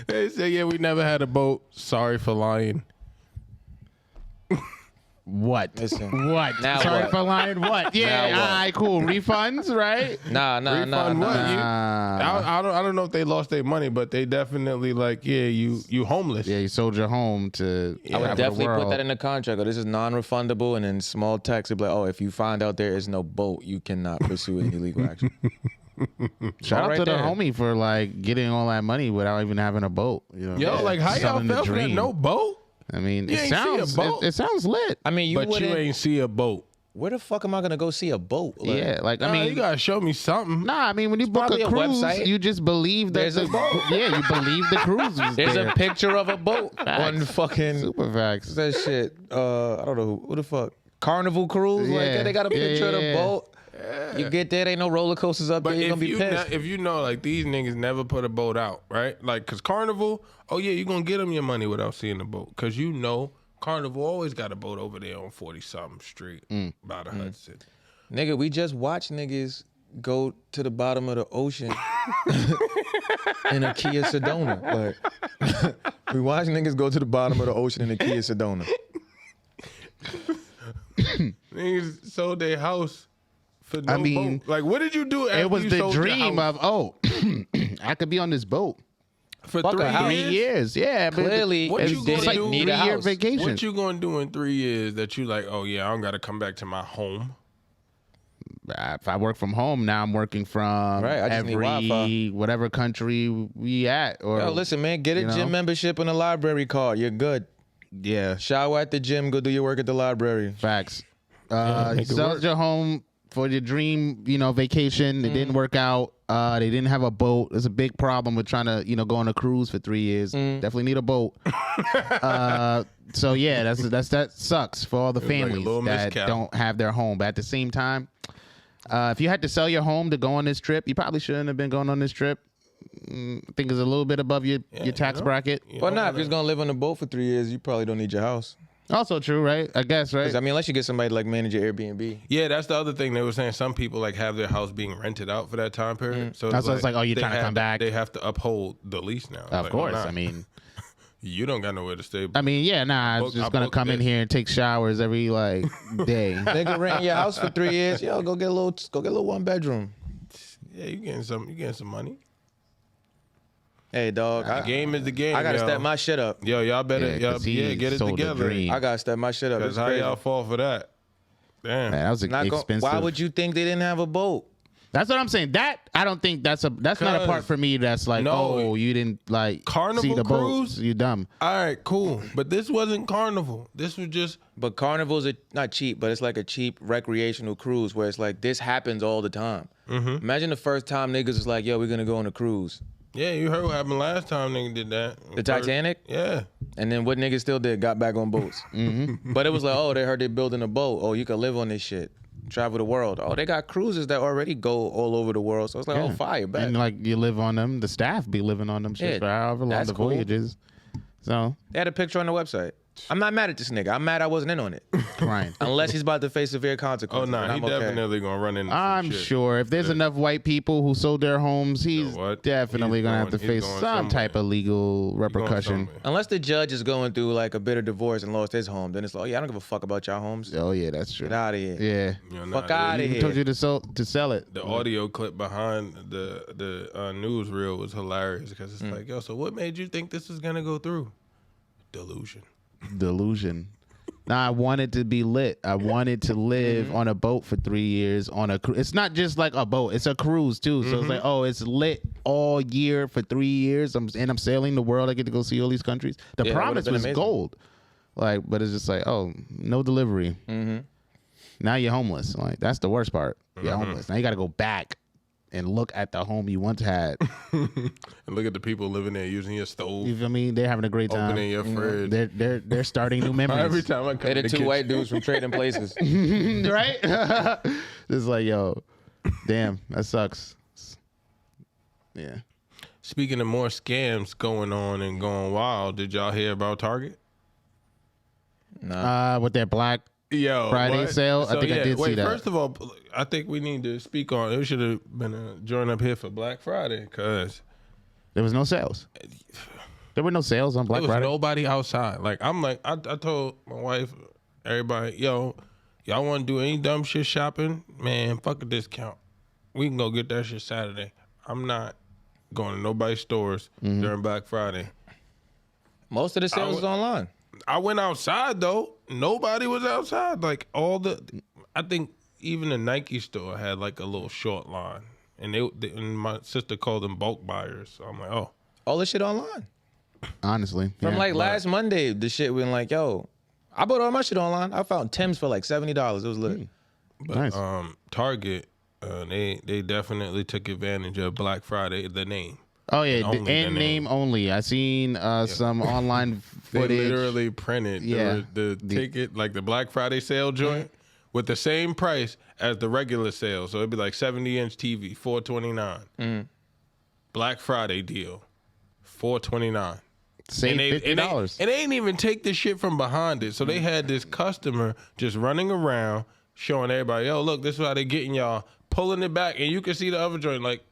They say, "Yeah, we never had a boat. Sorry for lying." What? Listen. What? Now Sorry what? for lying. What? Yeah, Now what? all right, cool. Refunds, right? Nah. Refund what? I don't know if they lost their money, but they definitely like, yeah, you homeless. Yeah, you sold your home to. I would travel the definitely put world. that in the contract. Oh, this is non-refundable, and in small text, it'd be like, oh, if you find out there is no boat, you cannot pursue any legal action. Shout out right to the there. homie for like getting all that money without even having a boat. You know? Yo, like how y'all Selling the felt for that? dream. No boat, I mean, You it ain't see a sounds boat? it sounds lit. I mean, you but you wouldn't. ain't see a boat. Where the fuck am I gonna go see a boat? Like, Yeah, like I Nah, mean, you gotta show me something. nah. I mean, when you book probably a a cruise, website. you just believe that There's a boat. Yeah, you believe the cruise was there's there. a picture of a boat on fucking Super facts. that shit. I don't know who the fuck. Carnival Cruise. Like Yeah. they got a picture of the Yeah. boat. You get there, ain't no roller coasters up But there. You're if gonna be you pissed. if you know like these niggas never put a boat out, right? Like, cause Carnival, oh yeah, you gonna get them your money without seeing the boat, cause you know Carnival always got a boat over there on 40-something Street by the Hudson. Nigga, we just watched niggas go to the bottom of the ocean in a Kia Sedona. Like, we watched niggas go to the bottom of the ocean in a Kia Sedona. Niggas sold their house for no I mean, boat. Like, what did you do? After It was you the sold your dream house? of I could be on this boat for Fuck a 3 house. 3 years. years. Yeah, but Clearly, What it's, you you gonna it's do? like need a 3-year house. vacation. What you gonna do in 3 years that you like? Oh yeah, I don't gotta come back to my home. If I work from home now, I'm working from Right, I just need every Wi-Fi. whatever country we at. Or Yo, listen, man, get a you know? gym membership and a library card. You're good. yeah, Shower at the gym, go do your work at the library. facts. make it Sold work. your home for your dream, vacation. It didn't work out. They didn't have a boat. There's a big problem with trying to, go on a cruise for 3 years. Definitely need a boat. So yeah, that sucks for all the like a families little that miscap. don't have their home. But at the same time, if you had to sell your home to go on this trip, you probably shouldn't have been going on this trip. I think it's a little bit above your tax bracket. You But know, nah, if you're gonna live on the boat for 3 years, you probably don't need your house. Also true, right? I guess, right? 'Cause, I mean, unless you get somebody to like manage your Airbnb. Yeah, that's the other thing they were saying. Some people like have their house being rented out for that time period. So That's why it's like, oh, you're they trying to have come back. They have to uphold the lease now. Of Like, course. nah, I mean, you don't got nowhere to stay. yeah, nah. I was I just gonna booked come in this. here and take showers every day. Nigga rent your house for 3 years. Yo, go get a little 1 bedroom. Yeah, you getting some money. Hey, dog. The game is the game. I gotta yo. step my shit up. Yo, y'all better, Yeah, 'cause he get it sold the together. dream. I gotta step my shit up. Because It's how crazy. y'all fall for that? Damn. Man, that was Not go- expensive. Why would you think they didn't have a boat? That's what I'm saying. That I don't think that's not a part 'Cause- for me. That's like, No. oh, you didn't like Carnival see the cruise? boats. You dumb. All right, cool. But this wasn't Carnival. This was just But carnivals are not cheap, but it's like a cheap recreational cruise where it's like this happens all the time. Imagine the first time niggas was like, yo, we're gonna go on a cruise. Yeah, you heard what happened last time nigga did that. The Titanic? Yeah. And then what niggas still did, got back on boats. But it was like, oh, they heard they building a boat. Oh, you can live on this shit. Travel the world. Oh, they got cruises that already go all over the world. So it's like, oh, fire, bet. And like you live on them, the staff be living on them shit for however long the voyages. So they had a picture on the website. I'm not mad at this nigga. I'm mad I wasn't in on it. Right. Unless he's about to face severe consequences. Oh, nah, he definitely gonna run into I'm shit. sure if there's enough white people who sold their homes, he's definitely gonna have to face some type of legal repercussion. Unless the judge is going through like a bitter divorce and lost his home, then it's like, oh, yeah, I don't give a fuck about y'all homes. Oh yeah, that's true. Get out of here. Yeah. Fuck out of here. Told you to sell it. The audio clip behind the newsreel was hilarious because it's like, yo, so what made you think this is gonna go through? Delusion. Nah, I wanted to be lit. I wanted to live on a boat for 3 years on a cruise. It's not just like a boat; it's a cruise too. So it's like, oh, it's lit all year for 3 years. I'm sailing the world. I get to go see all these countries. The promise was gold, like, but it's just like, oh, no delivery. Now you're homeless. Like that's the worst part. You're homeless. Now you got to go back and look at the home you once had. And look at the people living there using your stove. You feel me? They're having a great time. Opening your fridge. They're starting new memories. Every time I come They're the two white dudes from Trading Places. Right? It's like, yo, damn, that sucks. Yeah. Speaking of more scams going on and going wild, did y'all hear about Target? Nah. With their Black Friday sale? So, I think I did see that. First of all, I think we need to speak on, it should have been a joint up here for Black Friday because there was no sales. There were no sales on Black Friday. Nobody outside. Like, I'm like, I told my wife, everybody, yo, y'all want to do any dumb shit shopping? Man, fuck a discount. We can go get that shit Saturday. I'm not going to nobody's stores during Black Friday. Most of the sales is online. I went outside though. Nobody was outside. Like I think even the Nike store had like a little short line, and and my sister called them bulk buyers. So I'm like, oh, all this shit online. Honestly, from last Monday, the shit went like, yo, I bought all my shit online. I found Tim's for like $70. It was lit. But nice. Target, they definitely took advantage of Black Friday. The name. Oh yeah, and name only. I seen some online footage. They literally printed the ticket, like the Black Friday sale joint, with the same price as the regular sale. So it'd be like 70-inch TV, $429. Black Friday deal, $429. Save $50. And they ain't even take the shit from behind it. So they had this customer just running around showing everybody, yo, look, this is how they getting y'all, pulling it back, and you can see the other joint like.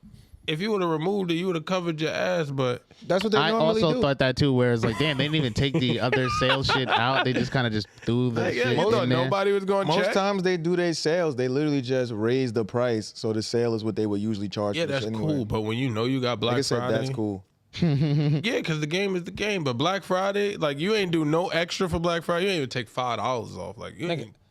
If you would have removed it, you would have covered your ass, but that's what they normally do. I also thought that too, where it's like, damn, they didn't even take the other sales shit out. They just kind of just threw the shit you thought nobody was going to check? Most times they do their sales, they literally just raise the price, so the sale is what they would usually charge for. Yeah, that's cool, but when you know you got Black Friday. That's cool. Yeah, because the game is the game, but Black Friday, like you ain't do no extra for Black Friday. You ain't even take $5 off. Like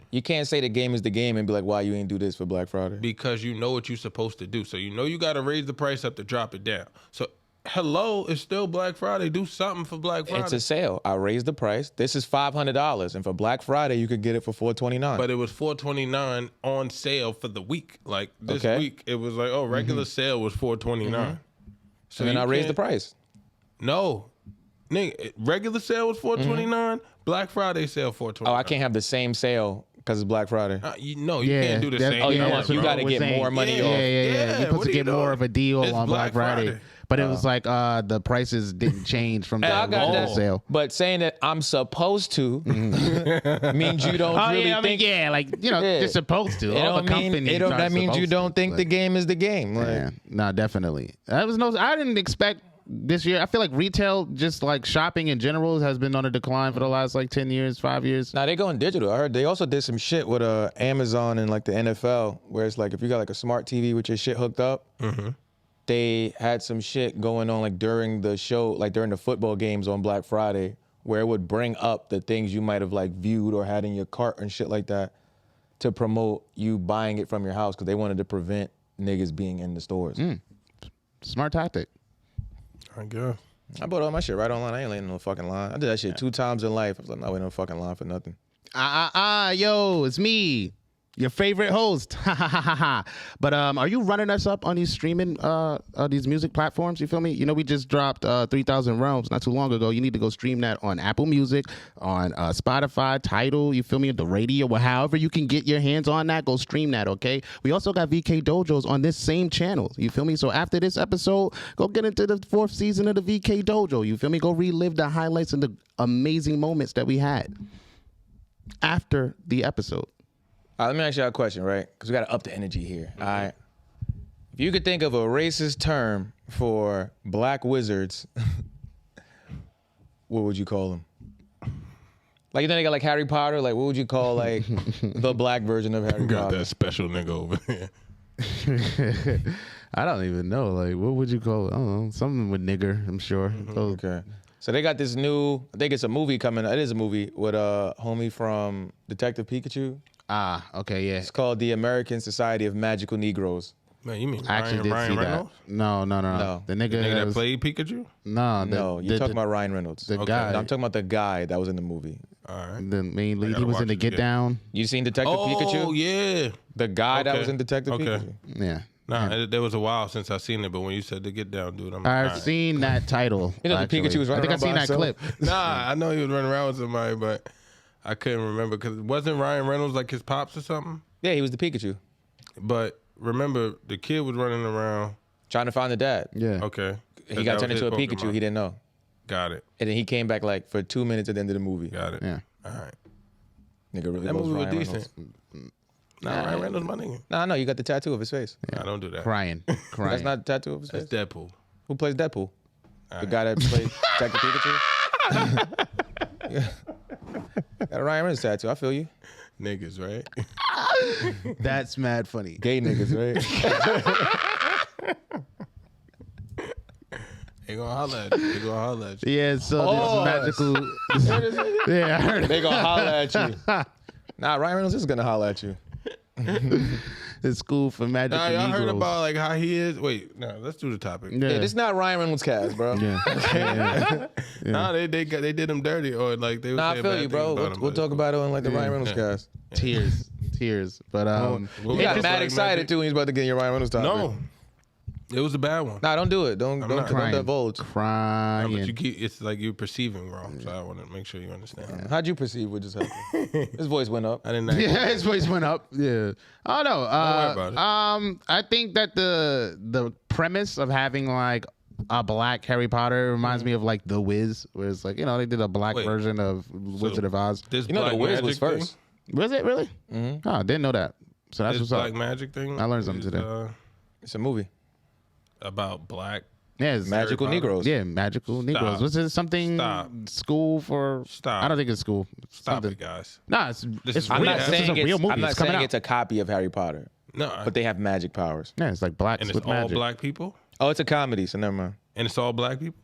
you can't say the game is the game and be like, why you ain't do this for Black Friday? Because you know what you're supposed to do. So you know you got to raise the price up to drop it down. So hello, it's still Black Friday. Do something for Black Friday. It's a sale. I raised the price. This is $500, and for Black Friday you could get it for $429. But it was $429 on sale for the week. Like this week, it was like, oh, regular sale was $429. So and then I raised the price. No, nigga, regular sale was $429. Black Friday sale $429. Oh, I can't have the same sale. Because it's Black Friday. You can't do the same. Oh, you got to get more money off. Yeah. You're supposed to get more of a deal on Black Friday. But it was like the prices didn't change from the sale. But saying that I'm supposed to means you don't really think. You're supposed to. That means you don't think the game is the game. Yeah, no, definitely. I didn't expect this year. I feel like retail, just like shopping in general, has been on a decline for the last like 10 years, 5 years. Now they're going digital. I heard they also did some shit with Amazon and like the NFL, where it's like if you got like a smart TV with your shit hooked up, they had some shit going on like during the show, like during the football games on Black Friday, where it would bring up the things you might have like viewed or had in your cart and shit like that to promote you buying it from your house because they wanted to prevent niggas being in the stores. Smart tactic. I guess. I bought all my shit right online. I ain't laying in no fucking line. I did that shit 2 times in life. I was like, not waiting no fucking line for nothing. Yo, it's me. Your favorite host. But are you running us up on these streaming these music platforms? You feel me? You know, we just dropped 3,000 Realms not too long ago. You need to go stream that on Apple Music, on Spotify, Tidal, you feel me? The radio, or however you can get your hands on that, go stream that, okay? We also got VK Dojos on this same channel. You feel me? So after this episode, go get into the 4th season of the VK Dojo. You feel me? Go relive the highlights and the amazing moments that we had after the episode. Let me ask you a question, right? Because we got to up the energy here. All right. If you could think of a racist term for black wizards, what would you call them? Like, you know, they got like Harry Potter. Like, what would you call like the black version of Harry Got Potter? that special nigga over there. I don't even know. Like, what would you call it? I don't know. Something with nigger, I'm sure. Okay. So they got this new, I think it's a movie coming. It is a movie with a homie from Detective Pikachu. Ah, okay, yeah. It's called The American Society of Magical Negroes. Man, you mean I actually did Ryan see Reynolds? that. No. No. The nigga, The nigga that was- played Pikachu? No, you're talking about Ryan Reynolds. the guy. I'm talking about the guy that was in the movie. All right. the main lead. gotta He was watch in the it Get again. Down. You seen Detective Oh, Pikachu? yeah. The guy that Okay. was in Detective Okay. Pikachu. Yeah. Nah, there was a while since I seen it, but when you said to get down, dude, I'm like, I've all right. seen that title. You know the actually. Pikachu was I running think I've around seen by that himself? clip. Nah, I know he was running around with somebody, but I couldn't remember because wasn't Ryan Reynolds like his pops or something? Yeah, he was the Pikachu. But remember, the kid was running around. Trying to find the dad. Yeah. Okay. He got turned into a Pikachu. Pokemon. He didn't know. Got it. And then he came back like for 2 minutes at the end of the movie. Got it. Yeah. All right. Nigga really That loves movie was Ryan decent. Reynolds. Nah, Ryan Reynolds, my nigga. Nah, no, you got the tattoo of his face. Nah, don't do that. Crying. That's not the tattoo of his face. That's Deadpool. Who plays Deadpool? The right. guy that plays Detective Pikachu? Yeah. Got a Ryan Reynolds tattoo. I feel you. Niggas, right? That's mad funny. Gay niggas, right? They gonna holler at you. They gonna holler at you. Yeah, so Oh, this magical. Yeah, I heard it. They gonna holler at you. Nah, Ryan Reynolds is gonna holler at you. It's school for magical Nah, y'all heard Negroes. about like how he is. Wait, no, let's do the topic. Yeah. Yeah, this is not Ryan Reynolds cast, bro. Yeah. Nah, they did him dirty or like they. Nah, I saying feel bad you, bro. things about We'll, him, we'll but talk it's about it on like the Ryan Reynolds Yeah. cast. Tears. But What You was got it, mad like excited magic? too when he's about to get your Ryan Reynolds topic. No, it was a bad one. Nah, don't do it. Don't not. divulge. No, crying. but you keep. It's like you're perceiving wrong. So I want to make sure you understand. How'd you perceive what just happened? His voice went up. I didn't. Yeah, his voice went up. Yeah. Oh no. worry about it. I think that the premise of having like a black Harry Potter reminds me of like The Wiz, where it's like, you know, they did a black Wait. version of Wizard of Oz. This You know black the Wiz was magic first. Thing, Was it really? Oh, I didn't know that. So that's this what's black up. magic thing. I learned something is, today. It's a movie. About black. Yeah, it's Magical Potter. Negroes. Yeah, magical Negroes. Was it something Stop. school for? Stop. I don't think it's school. Stop something. it, guys. Nah, it's is I'm real. not This saying This is a real it's. movie. I'm not it's coming saying out. it's a copy of Harry Potter, No, but they have magic powers. Yeah, it's like blacks and it's with all magic. black people, Oh, it's a comedy, so never mind. and it's all black people.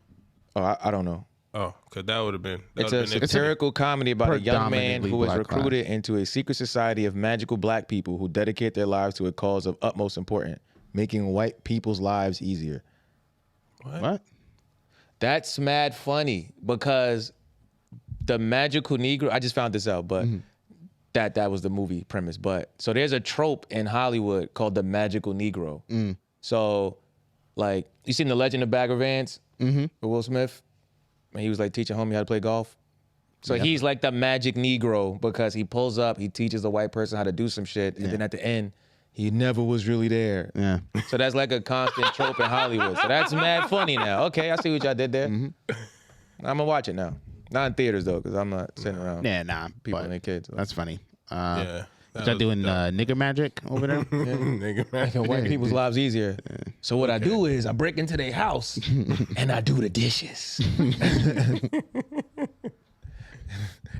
Oh, I don't know. Oh, cause that would have been. It's a satirical comedy about a young man predominantly who is black recruited into a secret society of magical black people who dedicate their lives to a cause of utmost importance, making white people's lives easier. What? That's mad funny because the magical Negro. I just found this out, but that was the movie premise. But so there's a trope in Hollywood called the magical Negro. So, like, you seen The Legend of Bagger Vance with Will Smith? And he was like teaching homie how to play golf. So he's like the magic Negro because he pulls up, he teaches a white person how to do some shit, and then at the end, he never was really there. Yeah. So that's like a constant trope in Hollywood. So that's mad funny now. Okay, I see what y'all did there. I'm gonna watch it now. Not in theaters though, because I'm not sitting around Yeah, nah. people but and their kids. That's funny. Yeah. Y'all doing nigger magic over there? Nigga, man. Making white people's lives easier. So what I do is I break into their house and I do the dishes.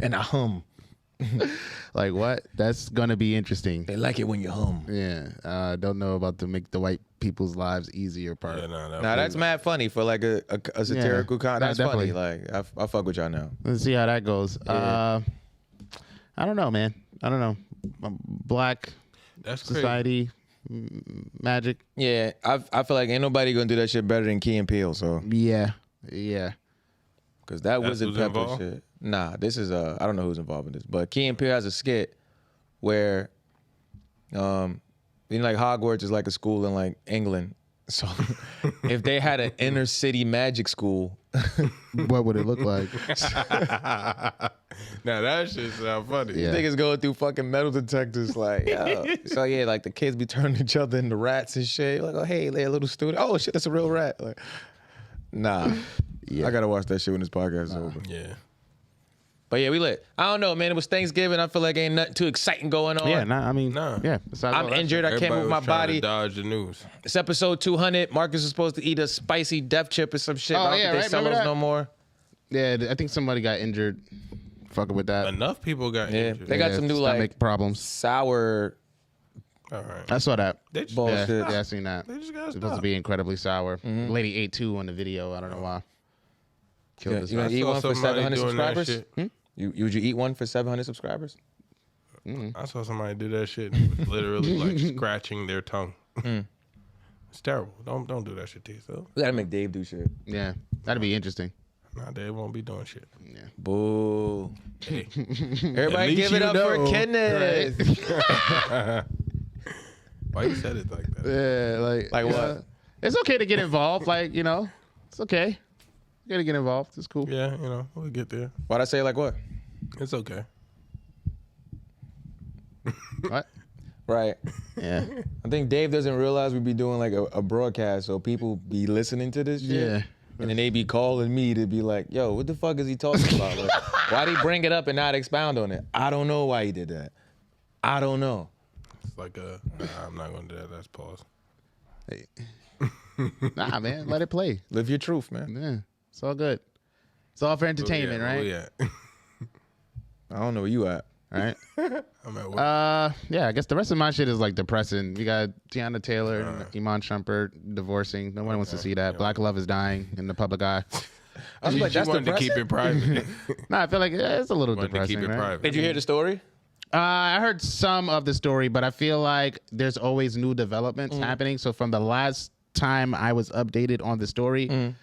And I hum. Like what? That's gonna be interesting. They like it when you hum. Yeah. Don't know about the make the white people's lives easier part. Yeah, no, Now that's mad funny for like a satirical con. nah, That's funny. definitely. Like I fuck with y'all now. Let's see how that goes. Yeah. I don't know, man. I don't know. Black That's crazy. society, magic. Yeah, I feel like ain't nobody gonna do that shit better than Key and Peele. So Yeah. because that That's Wizard who's Pepper involved? shit. Nah, this is I don't know who's involved in this, but Key and Peele has a skit where Like Hogwarts is like a school in like England. So if they had an inner city magic school, What would it look like? Now that shit sound funny. Yeah. niggas going through fucking metal detectors, like, yo. So yeah, like the kids be turning each other into rats and shit. Like, oh hey, they're a little student. Oh shit, that's a real rat. Like, nah. I gotta watch that shit when this podcast is over. Yeah. But yeah, we lit. I don't know, man. It was Thanksgiving. I feel like ain't nothing too exciting going on. Yeah, nah, I mean, Nah. yeah. I'm injured. I can't Everybody move my was trying to body. dodge the news. It's episode 200. Marcus was supposed to eat a spicy death chip or some shit. Oh, I don't yeah, think they right? sell Remember those that? no more. Yeah, I think somebody got injured. Fucking with that. Enough people got Yeah, injured. they got some new stomach like problems. sour All right. I saw that. They just, Bullshit. Yeah, I seen that. they just gotta It's supposed to stop. be incredibly sour. Lady ate 2 on the video. I don't know why. Killed this you gonna guy. eat saw one for somebody 700 doing that subscribers? shit. Would you eat one for 700 subscribers? I saw somebody do that shit and was literally like scratching their tongue. It's terrible. Don't do that shit to yourself. We gotta make Dave do shit. Yeah, that'd be interesting. Nah, they won't be doing shit. Yeah. Boo. Hey, Everybody least give it you up know. for Kenneth. why you said it like that? Yeah, Like what? It's okay to get involved. Like, it's okay. You gotta get involved. It's cool. Yeah, we'll get there. Why'd I say like what? It's okay. What? Right. Yeah. I think Dave doesn't realize we be doing like a broadcast, so people be listening to this shit. Yeah. And then they be calling me to be like, yo, what the fuck is he talking about? Like, why'd he bring it up and not expound on it? I don't know why he did that. I don't know. It's like I'm not gonna do that. That's pause. Nah, man. Let it play. Live your truth, man. Yeah. It's all good. It's all for entertainment, Where right? we at? I don't know where you at. Right? I'm at work. Yeah, I guess the rest of my shit is like depressing. We got Tiana Taylor and Iman Shumpert divorcing. Nobody wants to see that. Black love is dying in the public eye. I was She like, that's wanted to depressing. keep it private. Nah, I feel like it's a little Wanted to depressing, keep it right? private. Did you hear the story? I heard some of the story, but I feel like there's always new developments happening. So from the last time I was updated on the story,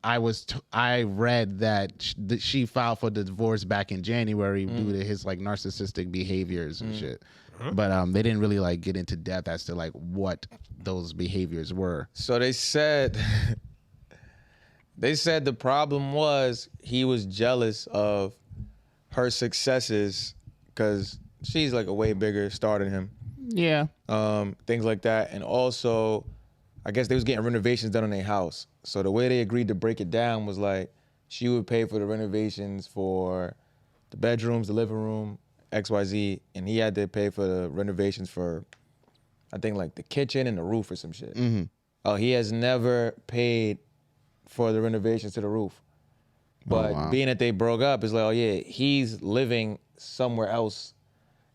I read that she filed for the divorce back in January due to his like narcissistic behaviors and shit. But they didn't really like get into depth as to like what those behaviors were. So they said the problem was he was jealous of her successes because she's like a way bigger star than him. Yeah. Things like that. And also, I guess they was getting renovations done on their house. So the way they agreed to break it down was like she would pay for the renovations for the bedrooms, the living room, XYZ, and he had to pay for the renovations for, I think, like the kitchen and the roof or some shit. Oh, he has never paid for the renovations to the roof. But being that they broke up, it's like, oh yeah, he's living somewhere else.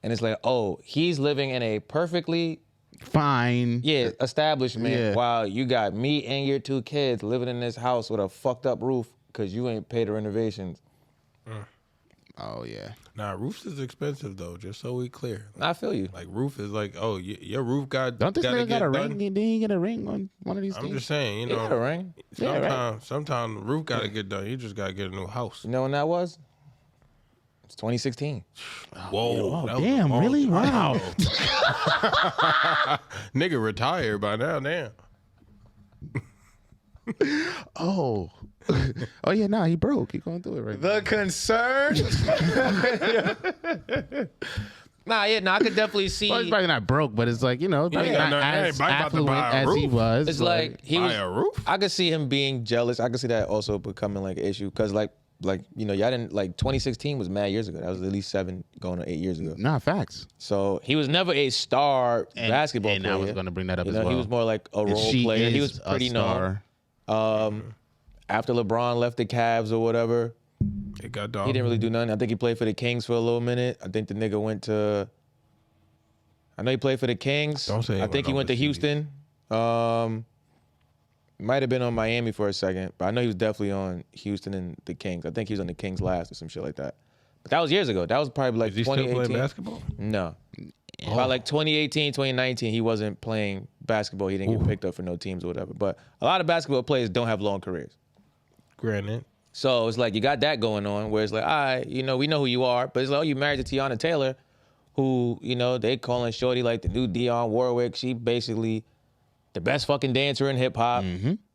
And it's like, oh, he's living in a perfectly Fine. establishment while you got me and your 2 kids living in this house with a fucked up roof because you ain't paid the renovations. Oh yeah. Nah, roofs is expensive though. Just so we clear. I feel you. Like roof is like, oh, your roof got. Don't this gotta nigga got get a done. ring? Did he get a ring on one of these I'm things? just saying, you You know. got a ring. Sometimes the roof gotta get done. You just gotta get a new house. You know when that was? It's 2016. Whoa, that was a Damn, long really? time Wow. ago. Nigga retired by now. Damn. Oh. Oh yeah, nah, he broke. He going through it right now. The concern. I could definitely see. Well, he's probably not broke, but it's like, probably ain't got not no- as everybody about to affluent buy a as he roof. was. It's like he Buy was. a roof? I could see him being jealous. I could see that also becoming like an issue because y'all didn't like 2016 was mad years ago. That was at least 7 going on 8 years ago. Nah, facts. So he was never a star basketball and player. I was going to bring that up as He well. was more like a And role she player. He is was a pretty known. star. After LeBron left the Cavs or whatever, It got dog. he didn't really do nothing. I think he played for the Kings for a little minute. I think the nigga went to. I know he played for the Kings. Don't say he I think he went went to overseas. Houston. Might have been on Miami for a second, but I know he was definitely on Houston and the Kings. I think he was on the Kings last or some shit like that. But that was years ago. That was probably like Is he still 2018. playing basketball? No. By like 2018, 2019, he wasn't playing basketball. He didn't get picked up for no teams or whatever. But a lot of basketball players don't have long careers. Granted. So it's like you got that going on where it's like, all right, we know who you are. But it's like, oh, you married to Tiana Taylor, who, you know, they calling shorty like the new Dionne Warwick. She basically the best fucking dancer in hip hop.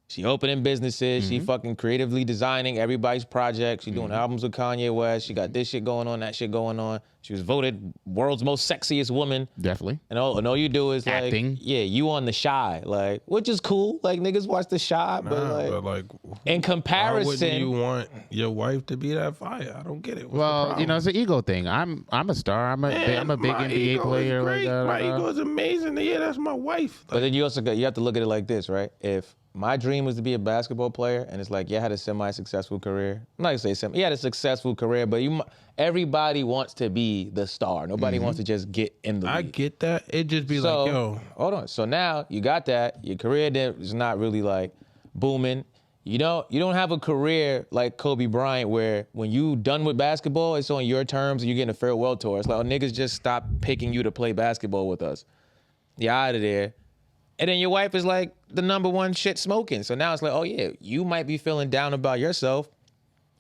She opening businesses. She fucking creatively designing everybody's projects. She doing albums with Kanye West. She got this shit going on, that shit going on. She was voted world's most sexiest woman. Definitely. And all you do is acting. Like, yeah, you on The Shy, like, which is cool. Like niggas watch The Shy, but like in comparison, why wouldn't you want your wife to be that fire? I don't get it. Well, you know, it's an ego thing. I'm a star. I'm a big NBA player. My ego is amazing. Yeah, that's my wife. But then you have to look at it like this, right? If my dream was to be a basketball player, and it's like, yeah, I had a semi-successful career. I'm not gonna say he had a successful career, but everybody wants to be the star. Nobody wants to just get in the league. I get that. It just be like, yo. Hold on. So now you got that. Your career is not really like booming. You don't have a career like Kobe Bryant where when you done with basketball, it's on your terms and you're getting a farewell tour. It's like, oh, niggas just stop picking you to play basketball with us. You're out of there. And then your wife is like the number one shit smoking. So now it's like, oh yeah, you might be feeling down about yourself.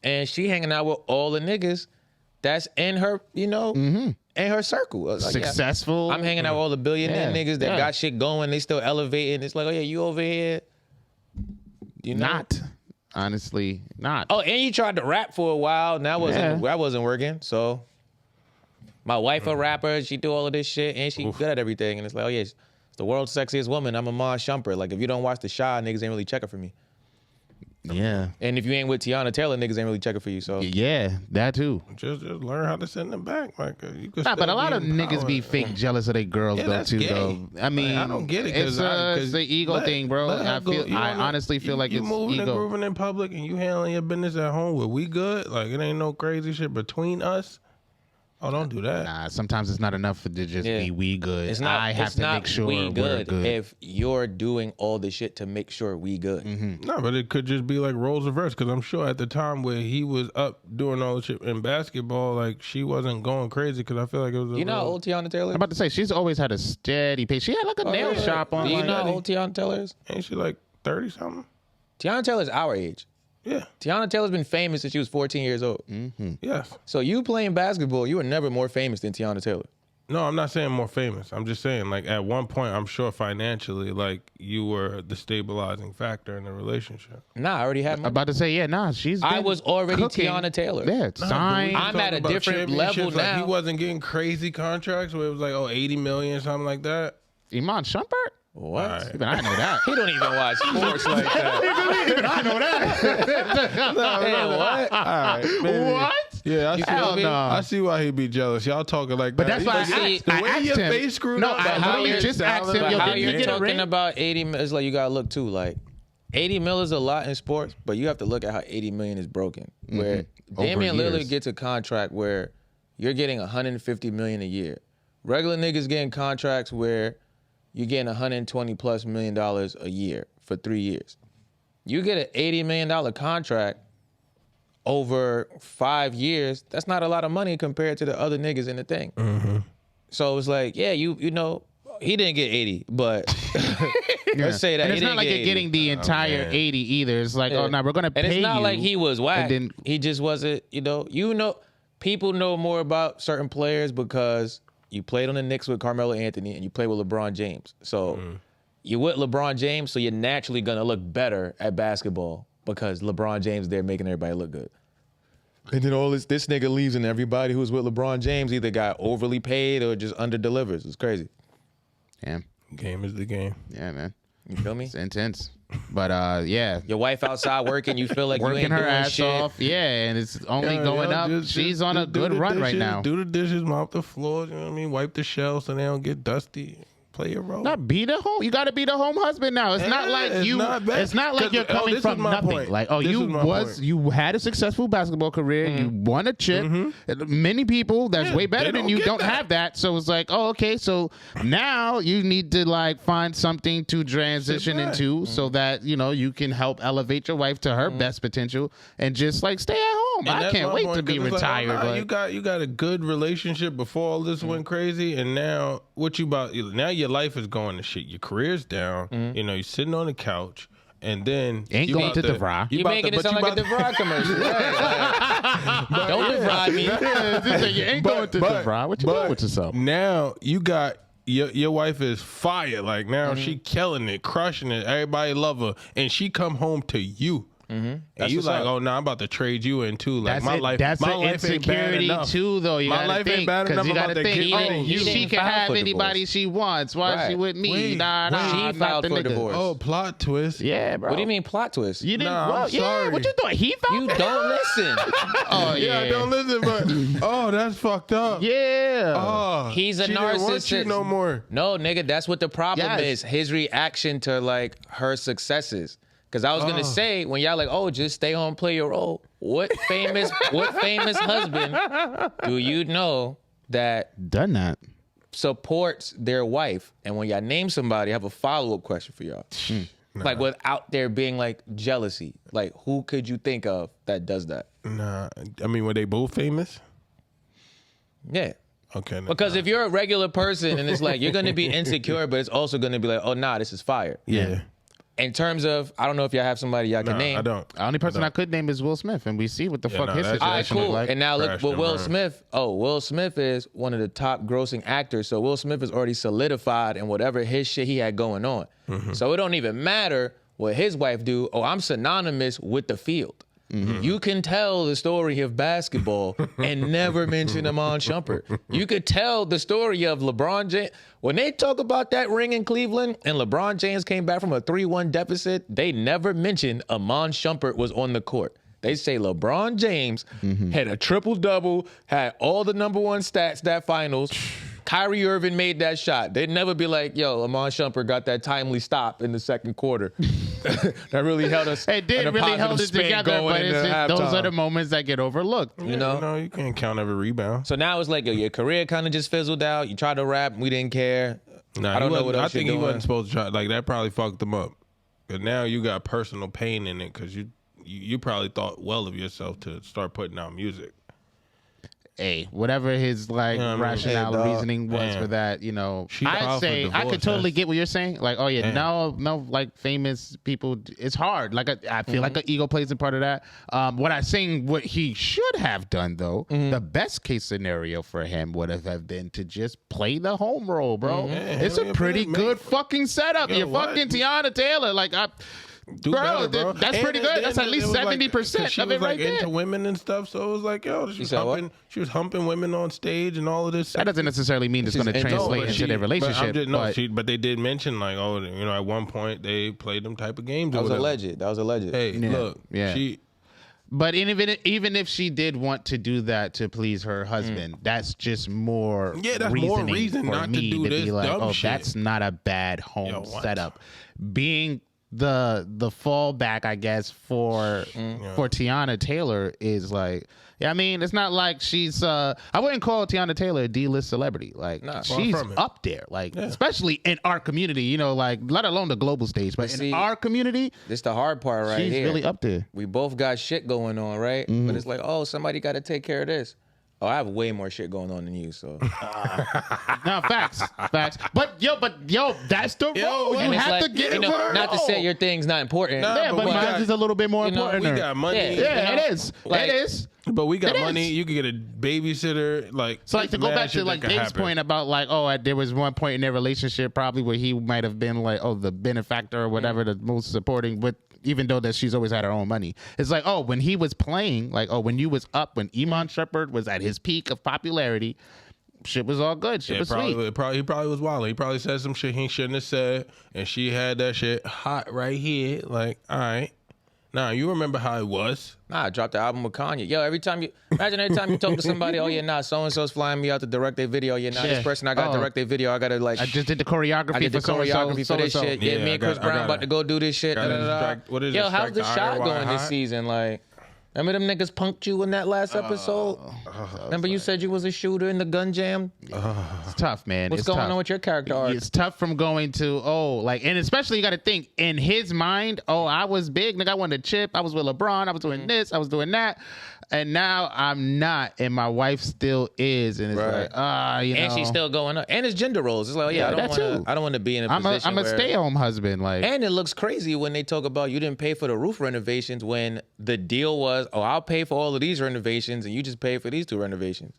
And she hanging out with all the niggas that's in her, you know, in her circle. Like, successful. Yeah, I'm hanging out with all the billionaire niggas that got shit going. They still elevating. It's like, oh yeah, you over here. You know? Not. Honestly, not. Oh, and you tried to rap for a while. And that wasn't working. So my wife a rapper. She do all of this shit. And she good at everything. And it's like, oh yeah, the world's sexiest woman. I'm a Ma Shumper. Like, if you don't watch The Shy, niggas ain't really checking for me. Yeah. And if you ain't with Tiana Taylor, niggas ain't really checking for you. So yeah, that too. Just learn how to send them back. Like, you could but a lot of niggas be fake jealous of their girls though too. Gay. Though I mean, I don't get it. It's the ego thing, bro. I honestly feel like you it's moving ego. and grooving in public, and you handling your business at home. Where we good? Like, it ain't no crazy shit between us. Oh, don't do that. Nah, sometimes it's not enough to just be we good. It's not, I have to make sure we we're good. If you're doing all the shit to make sure we good. No, but it could just be like roles reversed. Because I'm sure at the time where he was up doing all the shit in basketball, like, she wasn't going crazy. Because I feel like it was. You know how old Tiana Taylor is? I'm about to say she's always had a steady pace. She had like a nail shop on. Do you like, know how old Tiana Taylor is? Ain't she like 30 something? Tiana Taylor's our age. Yeah. Tiana Taylor's been famous since she was 14 years old. Yes. So you playing basketball, you were never more famous than Tiana Taylor. No, I'm not saying more famous. I'm just saying, like, at one point, I'm sure financially, like, you were the stabilizing factor in the relationship. Nah, I already had I'm my... about to say, she's. I was already cooking. Tiana Taylor. Yeah, signed. I'm at a different level Like, now. he wasn't getting crazy contracts where it was like, 80 million, something like that. Iman Shumpert? What? Right. Even I know that. He don't even watch sports like that. Even I know that. What? All right, maybe. What? Yeah, I No. see why he'd be jealous. Y'all talking like But that. that's why The way I your asked him. face screwed No, up. I how literally you just asked him, But yo, how did you you're get a talking ring? about 80 million, it's like you gotta look too. Like 80 mil is a lot in sports, but you have to look at how 80 million is broken. Where Damian years. Lillard gets a contract where you're getting 150 million a year. Regular niggas getting contracts where you're getting 120 plus $1 million a year for 3 years. You get an $80 million contract over 5 years. That's not a lot of money compared to the other niggas in the thing. So it's like, yeah, you know, he didn't get 80, but let's say that. And it's he not didn't like get you're 80. getting the entire 80 either. It's like, oh, no, we're going to pay you. And it's not like he was whack. then- He just wasn't, you know, people know more about certain players because you played on the Knicks with Carmelo Anthony and you played with LeBron James. So you're with LeBron James, so you're naturally going to look better at basketball because LeBron James there making everybody look good. And then all this nigga leaves and everybody who's with LeBron James either got overly paid or just under delivers. It's crazy. Yeah. Game is the game. Yeah, man. You feel me? It's intense. But, yeah. Your wife outside working, you feel like you Working ain't her doing ass shit. off. Yeah, and it's only going up. She's on a good run right now. Do the dishes, mop the floors, you know what I mean? Wipe the shelves so they don't get dusty. Play your role. Not be the home. You got to be the home husband now. It's not like it's you. not bad. It's not like you're coming this from is my nothing. point. Like, This is my point. you had a successful basketball career. You won a chip. Many people that's way better they than don't you get don't that. have that. So it's like, oh, okay. So now you need to like find something to transition Sit back. into so that you can help elevate your wife to her best potential and just like stay at home. And I that's can't my wait point, to be 'cause it's retired. Like, but you got a good relationship before all this went crazy, and now what you about? Now your life is going to shit. Your career's down. You know, you're sitting on the couch. And then Ain't going to DeVry. You making it sound like a DeVry commercial. Don't DeVry me. You ain't going to DeVry. What you doing with yourself? Now you got your wife is fired. Like now she killing it, crushing it. Everybody love her, and she come home to you. And you like, oh no, I'm about to trade you in too. Like my life, that's my an life ain't bad insecurity enough. too, though. You My gotta life think, ain't bad enough. you I'm gotta about to think, get even you. she can have anybody she wants. Why she with me? Wait, nah, she I'm filed not the for nigga. divorce. Oh, plot twist. Yeah, bro. What do you mean plot twist? You didn't. Nah, well, I'm yeah. sorry. What you doing? He felt You don't listen. Oh Yeah, I don't listen, but oh, that's fucked up. Yeah. Oh, He's a she didn't want you narcissist. no more. No, nigga, that's what the problem Yes. is. His reaction to like her successes. Because I was gonna say when y'all like, oh, just stay home, play your role. What famous husband do you know that Done that. supports their wife? And when y'all name somebody, I have a follow-up question for y'all. Like without there being like jealousy. Like who could you think of that does that? Nah, I mean, were they both famous? Yeah. Okay. Because if you're a regular person and it's like you're gonna be insecure, but it's also gonna be like, oh nah, this is fire. yeah. In terms of, I don't know if y'all have somebody y'all can name. I don't. The only person I could name is Will Smith, and we see what the fuck no, his that's- All right, situation cool. is like. And now look Crashed what and Will burned. Smith. Oh, Will Smith is one of the top grossing actors. So Will Smith is already solidified in whatever his shit he had going on. So it don't even matter what his wife do. Oh, I'm synonymous with the field. You can tell the story of basketball and never mention Amon Shumpert. You could tell the story of LeBron James. When they talk about that ring in Cleveland and LeBron James came back from a 3-1 deficit, they never mentioned Amon Shumpert was on the court. They say LeBron James had a triple-double, had all the number one stats that finals. Kyrie Irving made that shot. They'd never be like, yo, Amon Shumpert got that timely stop in the second quarter. That really held us. It did really held it together, but it's just, those are the moments that get overlooked. You know? No, you can't count every rebound. So now it's like, yo, your career kind of just fizzled out. You tried to rap, we didn't care. Nah, I don't know what else I think you're he doing. wasn't supposed to try. Like that probably fucked him up. But now you got personal pain in it because you probably thought well of yourself to start putting out music. Hey, whatever his like Yeah, I mean, rationale hey, or dog. reasoning was Man. for that, you know, She I'd filed for say I divorce, could totally that's- get what you're saying. Like, oh yeah, no, like famous people, it's hard. Like I feel like an ego plays a part of that. What I'm saying, what he should have done though, the best case scenario for him would have been to just play the home role, bro. It's a pretty good fucking setup. Yeah, You're what? fucking Tiana Taylor, like Do Bro, better, bro. that's And pretty good. then That's at it least was like- 70% 'cause she of was it right like into there. women and stuff. So it was like, yo, she was said what? humping. She was humping women on stage and all of this. That doesn't necessarily mean it's going to She's- translate no, into their relationship. But they did mention like, oh, you know, at one point they played them type of games. That or was whatever. alleged. That was alleged. Hey, Yeah, look, yeah. But even if she did want to do that to please her husband, that's just more Yeah, that's more reasoning reason for not to me do be this like, dumb oh, shit. that's not a bad home Yo, what? setup. Being the fallback, I guess, for Tiana Taylor is like, yeah, I mean, it's not like she's I wouldn't call Tiana Taylor a D-list celebrity. Like Nah. she's Far from it. up there, like especially in our community, you know, like let alone the global stage, but see, in our community, This the hard part right she's here. really up there. We both got shit going on, right? But it's like, oh, somebody got to take care of this. Oh, I have way more shit going on than you, so. No, facts. But yo, that's the role. You And it's have like, to get you it. know, not to say your thing's not important. Nah, Yeah, but we mine got- is a little bit more you know, important. We got money. Yeah. Yeah, You know, it is. like- It is. But we got It money. is. You can get a babysitter. Like So like to go mad back shit to like that could Dave's happen. point about like, oh, there was one point in their relationship probably where he might have been like, oh, the benefactor or whatever, the most supporting, but even though that she's always had her own money. It's like, oh, when he was playing, like, oh, when you was up, when Iman Shumpert was at his peak of popularity, shit was all good. Shit Yeah, was sweet. he probably was wilding. He probably said some shit he shouldn't have said, and she had that shit hot right here. Like, all right, now you remember how it was. Nah, I dropped the album with Kanye. Yo, every time you talk to somebody, oh yeah, nah, so and so's flying me out to direct their video. Yeah, nah, Yeah. this person I got to direct their video. I gotta like. I just did the I choreography did the for choreography for this shit. Yeah, Yeah, me I and Chris got- I Brown gotta- about to go do this shit. gotta Da, da, da. distract- what is it, Yo, how's strike the the shot iron while going this hot? season? Like, Remember them niggas punked you in that last episode? Remember you said you was a shooter in the gun jam? It's tough, man. What's going on with your character arc? It's tough from going to, and especially you got to think, in his mind, I was big, nigga, I won the chip, I was with LeBron, I was doing this, I was doing that, and now I'm not, and my wife still is, and it's like, and she's still going up. And it's gender roles. It's like, I don't want to be in a position I'm a stay-at-home husband. Like, and it looks crazy when they talk about you didn't pay for the roof renovations when the deal was, I'll pay for all of these renovations and you just pay for these 2 renovations.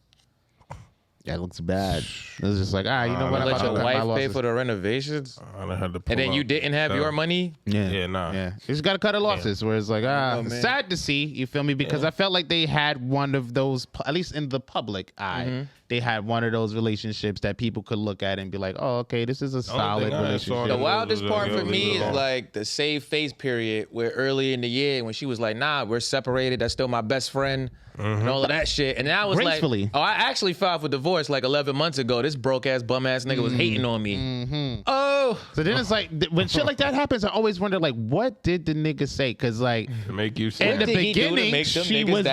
That looks bad. It was just like, you know what? Let your wife pay for the renovations, and then you didn't have your money. Yeah, nah. Yeah, you just got to cut her losses. Where it's like, sad to see. You feel me? Because I felt like they had one of those, at least in the public eye, they had one of those relationships that people could look at and be like, okay, this is a solid relationship. The wildest part for me is like the save face period where early in the year when she was like, nah, we're separated. That's still my best friend. And all of that shit. And I was like, I actually filed for divorce like 11 months ago. This broke ass bum ass nigga was hating on me. So then it's like, when shit like that happens, I always wonder, like, what did the nigga say? Because like, to make you sad. In the beginning, she was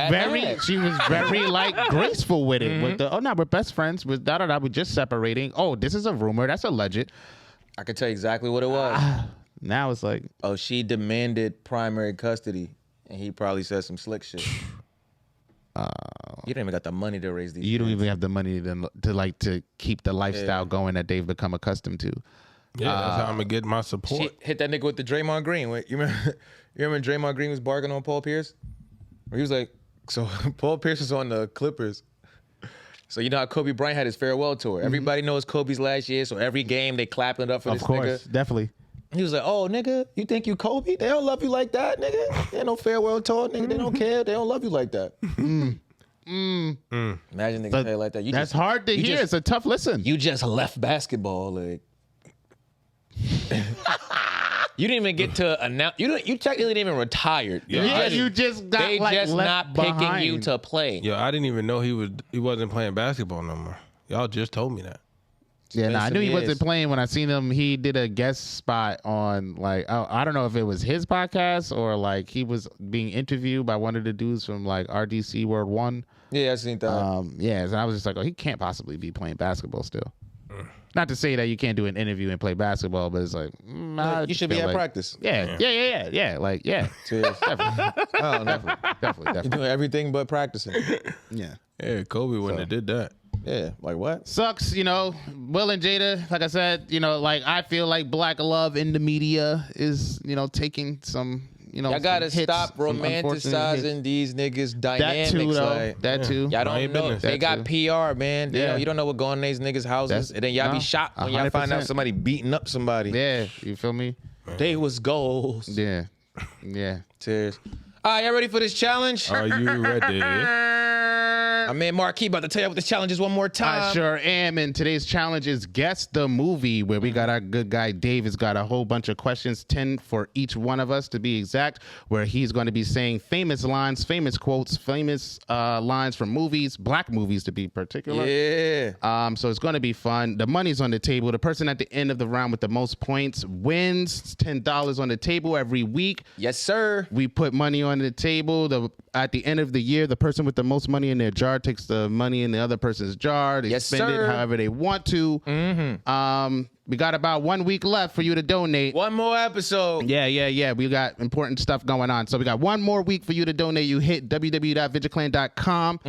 very like graceful with it. With the, we're best friends. With we're just separating. This is a rumor. That's alleged. I can tell you exactly what it was. Now it's like, she demanded primary custody, and he probably said some slick shit. You don't even got the money to raise these. You don't even have the money to keep the lifestyle going that they've become accustomed to. Yeah, that's how I'm gonna get my support. She hit that nigga with the Draymond Green. Wait, you remember Draymond Green was barking on Paul Pierce? Where he was like, so Paul Pierce was on the Clippers. So you know how Kobe Bryant had his farewell tour. Everybody knows Kobe's last year, so every game they clapping it up for this nigga. Of course, definitely. He was like, nigga, you think you Kobe? They don't love you like that, nigga. They ain't no farewell tour, nigga. They don't care. They don't love you like that. Imagine niggas say it like that. That's hard to hear. It's a tough listen. You just left basketball, like. You didn't even get to announce. You technically didn't even retired. You just got they just not picking you to play. Yo, I didn't even know he wasn't playing basketball no more. Y'all just told me that. Yeah, I knew he wasn't playing when I seen him. He did a guest spot on like I don't know if it was his podcast or like he was being interviewed by one of the dudes from like RDC World 1. Yeah, I seen that. Yeah, so I was just like, he can't possibly be playing basketball still. Not to say that you can't do an interview and play basketball, but it's like you should be at practice. Yeah. Like, yeah. Definitely. You're doing everything but practicing. Yeah. Yeah, Kobe wouldn't have did that. Yeah, like what? Sucks, Will and Jada, like I said, like I feel like black love in the media is, taking some, y'all gotta stop romanticizing these niggas' dynamics. That too, though. Like, that too. Y'all don't know. They got PR, man. You don't know what going in these niggas' houses. And then y'all be shocked when y'all find out somebody beating up somebody. Yeah, you feel me? They was goals. Yeah. Cheers. All right, y'all ready for this challenge? Are you ready? My man Marquis about to tell you what the challenge is one more time. I sure am. And today's challenge is Guess the Movie, where we got our good guy Dave has got a whole bunch of questions, 10 for each one of us to be exact, where he's going to be saying famous lines, famous quotes, famous lines from movies, black movies to be particular. Yeah. So it's going to be fun. The money's on the table. The person at the end of the round with the most points wins. $10 on the table every week. Yes, sir. We put money on the table. At the end of the year, the person with the most money in their jar takes the money in the other person's jar. They spend it however they want to. We got about 1 week left for you to donate. One more episode. Yeah. We got important stuff going on. So we got one more week for you to donate. You hit www.vigilclan.com.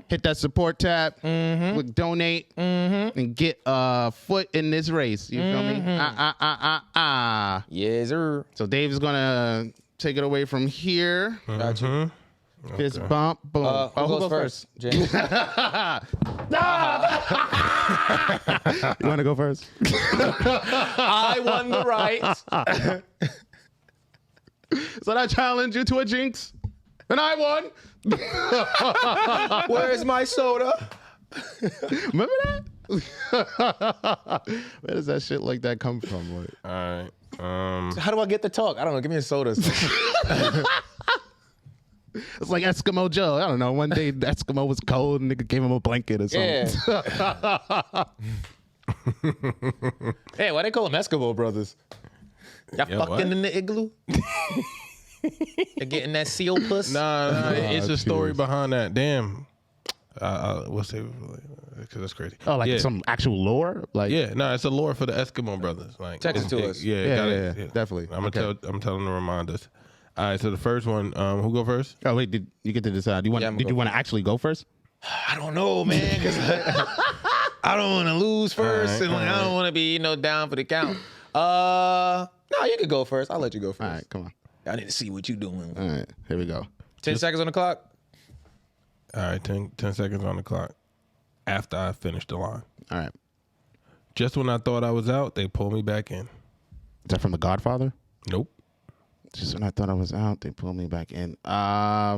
Hit that support tab. Click donate. And get a foot in this race. You feel me? Yes, sir. So Dave is going to take it away from here. Got you. Fist bump, boom. Who goes first? James. You want to go first? I won the right. So I challenge you to a jinx, and I won. Where's my soda? Remember that? Where does that shit like that come from? Like? All right. How do I get the talk? I don't know. Give me a soda. It's like Eskimo Joe. I don't know. One day Eskimo was cold and nigga gave him a blanket or something. Yeah. Hey, why they call them Eskimo brothers? Y'all fucking in the igloo? They're getting that seal puss. Nah, it's a story behind that. Damn. We'll say because that's crazy. Oh, like some actual lore? Like Yeah, no, it's a lore for the Eskimo brothers. Like Text it to us. Yeah, definitely. I'm telling them to remind us. All right, so the first one, who go first? Oh wait, did you get to decide? Did you want to actually go first? I don't know, man, because I don't want to lose first, and I don't want to be down for the count. No, you could go first. I'll let you go first. All right, come on. I need to see what you're doing. All right, here we go. 10 seconds on the clock. All right, 10 seconds on the clock. After I finish the line. All right. Just when I thought I was out, they pulled me back in. Is that from The Godfather? Nope. Just when I thought I was out, they pulled me back in. I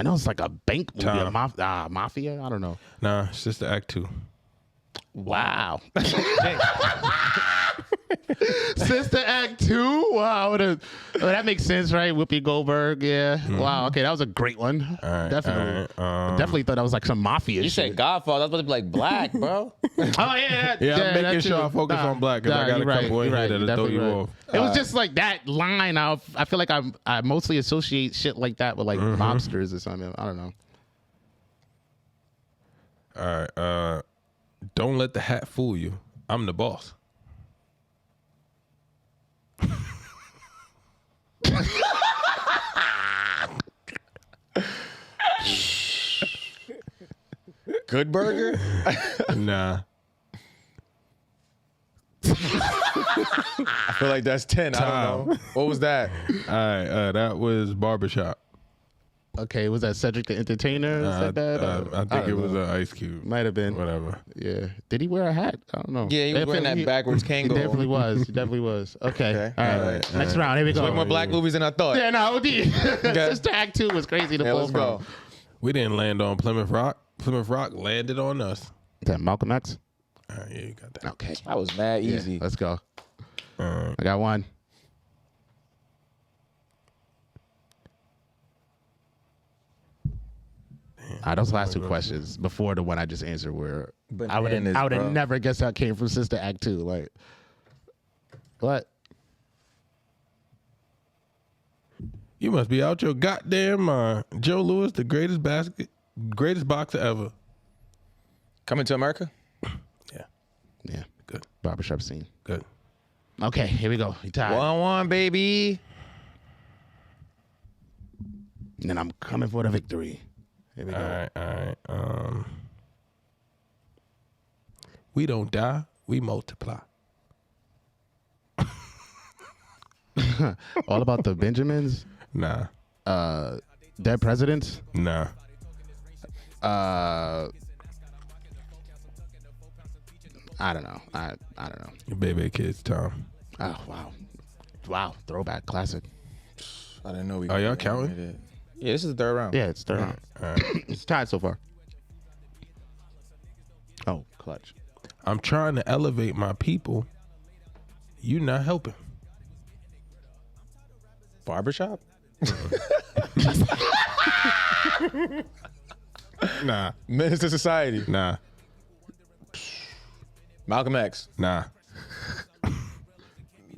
know it's like a bank movie, a mafia. I don't know. Nah, it's just the act 2. Wow. Sister Act 2? Wow. That makes sense, right? Whoopi Goldberg. Yeah. Mm-hmm. Wow. Okay, that was a great one. All right, definitely. all right, Definitely thought that was like some mafia You shit. said Godfather. I was supposed to be like black, bro. Yeah, I'm making sure I focus on black because I got a couple in here that'll throw you off. It was just like that line. I feel like I mostly associate shit like that with like mobsters or something. I don't know. All right. Don't let the hat fool you. I'm the boss. Good Burger? Nah. I feel like that's 10. I don't know. What was that? All right. That was Barbershop. Okay, was that Cedric the Entertainer? Said that? I think it was Ice Cube. Might have been. Whatever. Yeah. Did he wear a hat? I don't know. Yeah, he was wearing that backwards Kango. He definitely was. He definitely was. Okay. All right. Next round. Here we go. Way more black movies than I thought. Yeah, no, OD. Sister Act 2 was crazy to pull let's from. go. We didn't land on Plymouth Rock. Plymouth Rock landed on us. Is that Malcolm X? All right, yeah, you got that. Okay. That was mad easy. Yeah, let's go. I got one. Those last two questions before the one I just answered were I would have never guessed that came from Sister Act 2. Like, what? You must be out your goddamn mind. Joe Louis, the greatest boxer ever. Coming to America? Yeah. Good. Barbershop scene. Good. Okay, here we go. You tied. 1-1, baby. And then I'm coming for the victory. Here we go. All right. We don't die, we multiply. All about the Benjamins? Nah. Dead presidents? Nah. I don't know. I don't know. Your baby kids, Tom. Oh, wow. Throwback classic. I didn't know we Are y'all counting? Yeah, this is the third round. Yeah, it's third round. All right. It's tied so far. Oh, clutch. I'm trying to elevate my people. You not helping. Barbershop? Nah. Menace to Society. Nah. Malcolm X. Nah. I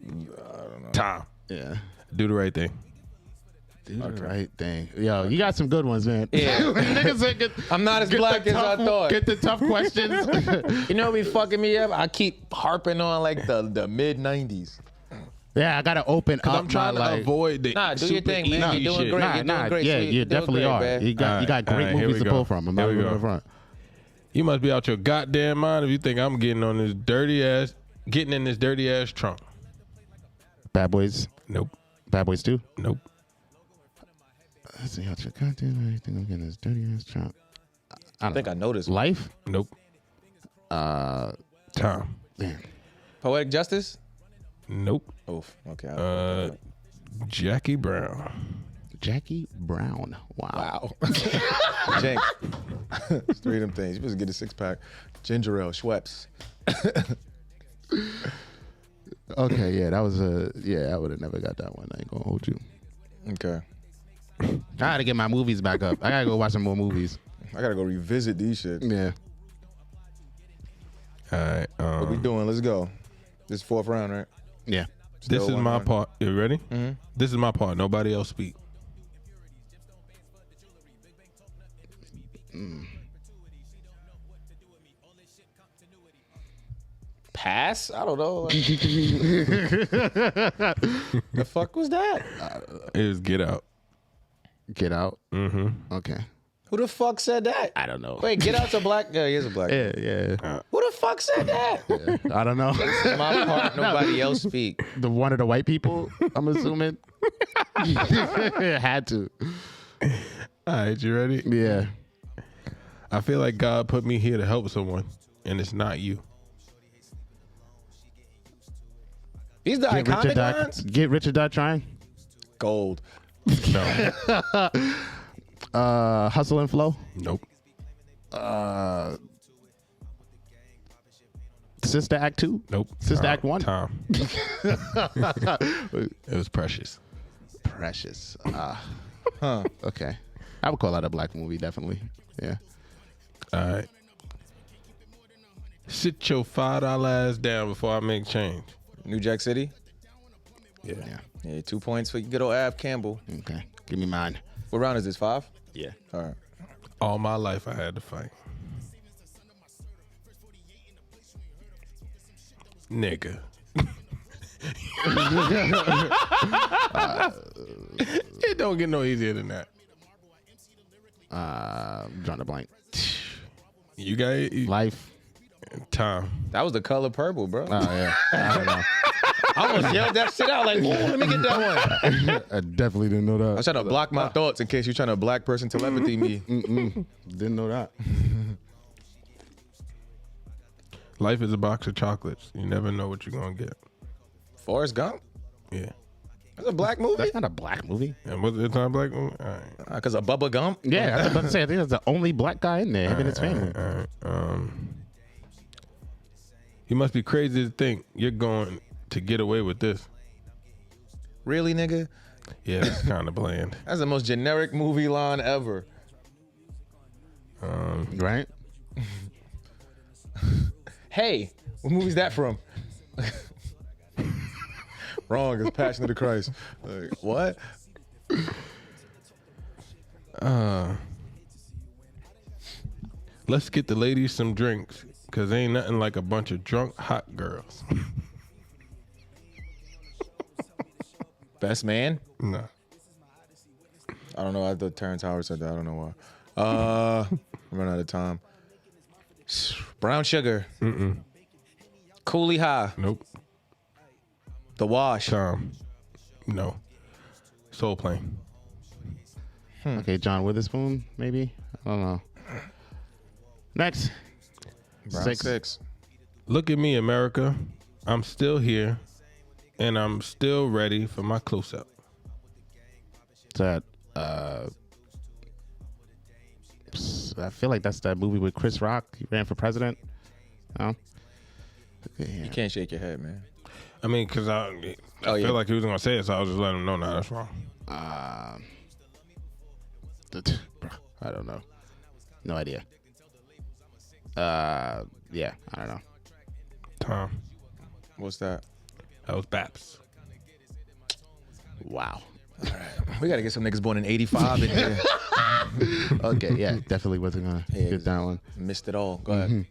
don't know. Tom. Yeah. Do the right thing. Do the right thing. Yo, you got some good ones, man. Yeah. Niggas said I'm not as black as I thought. Get the tough questions. You know what be fucking me up? I keep harping on like the mid 90s. Yeah, I gotta open up. I'm trying to avoid the Nah, do your super thing, man. easy You're doing shit. great. Nah, You're doing great. Yeah, Sweet. you You're doing definitely great, are. man. You got great All right, movies to pull from. I'm not Here we even go. in front. You must be out your goddamn mind if you think I'm getting in this dirty ass trunk. Bad Boys. Nope. Bad Boys 2. Nope. Let's see out your goddamn everything. I'm getting this dirty ass trunk. I think I know this. Life. Nope. Tom. Man. Poetic Justice? Nope. Oof. Okay. Jackie Brown. Jackie Brown. Wow. Jenks. It's three of them things. You supposed to get a 6-pack. Ginger ale, Schweppes. Okay, yeah, that was I would have never got that one. I ain't gonna hold you. Okay. I gotta get my movies back up. I gotta go watch some more movies. I gotta go revisit these shit. Yeah. All right. What we doing? Let's go. This is 4th round, right? Yeah. This Still is my 1-1. part. You ready? Mm-hmm. This is my part. Nobody else speak. Pass? I don't know. The fuck was that? It is Get Out. Get Out. Mm-hmm. Okay. Who the fuck said that? I don't know. Wait, Get Out's a black. Yeah, he is a black. Yeah. Who the fuck said that? I don't know. My part. Nobody else speak. The one of the white people, I'm assuming. Had to. All right, you ready? Yeah. I feel like God put me here to help someone, and it's not you. These the iconic ones. Get Rich or Die Trying. Gold. No. Hustle and Flow. Nope. Sister Act 2. Nope. Sister Act 1. Time. It was Precious. Precious. Huh. Okay. I would call that a black movie, definitely. Yeah. All right. Sit your $5 ass down before I make change. New Jack City. Yeah. Yeah, 2 points for good old Av Campbell. Okay. Give me mine. What round is this? 5? Yeah. All right. All my life I had to fight. Nigga. It don't get no easier than that. Drawing a blank. You got it? Life. Time. That was The Color Purple, bro. Oh, yeah. I don't know. I almost yelled that shit out like, oh, let me get that one. I definitely didn't know that. I was trying to block my thoughts in case you're trying to black person telepathy me. Didn't know that. Life is a box of chocolates. You never know what you're going to get. Forrest Gump? Yeah. That's a black movie? That's not a black movie. And was it not black? All right. Because of Bubba Gump? Yeah, I was about to say, I think that's the only black guy in there, him and his family. All right. You must be crazy to think you're going to get away with this. Really, nigga? Yeah, it's kind of bland. That's the most generic movie line ever. Right? Hey, what movie's that from? Wrong, it's Passion of the Christ. Like, what? Let's get the ladies some drinks, because ain't nothing like a bunch of drunk hot girls. Best Man? No. I don't know. I thought Terrence Howard said that. I don't know why. I'm running out of time. Brown Sugar. Cooley High. Nope. The Wash. Tom. No. Soul Plane. Okay, John Witherspoon, maybe? I don't know. Next. Brown Six. Look at me, America. I'm still here, and I'm still ready for my close-up. That, I feel like that's that movie with Chris Rock. He ran for president. No? Okay, You can't shake your head, man. I mean, because I feel like he was going to say it, so I was just letting him know, nah, that's wrong. I don't know. No idea. Yeah, I don't know. Tom. What's that? That was Baps. Wow. We got to get some niggas born in 85 in here. Okay, yeah, definitely wasn't gonna get that one. Missed it all. Go ahead.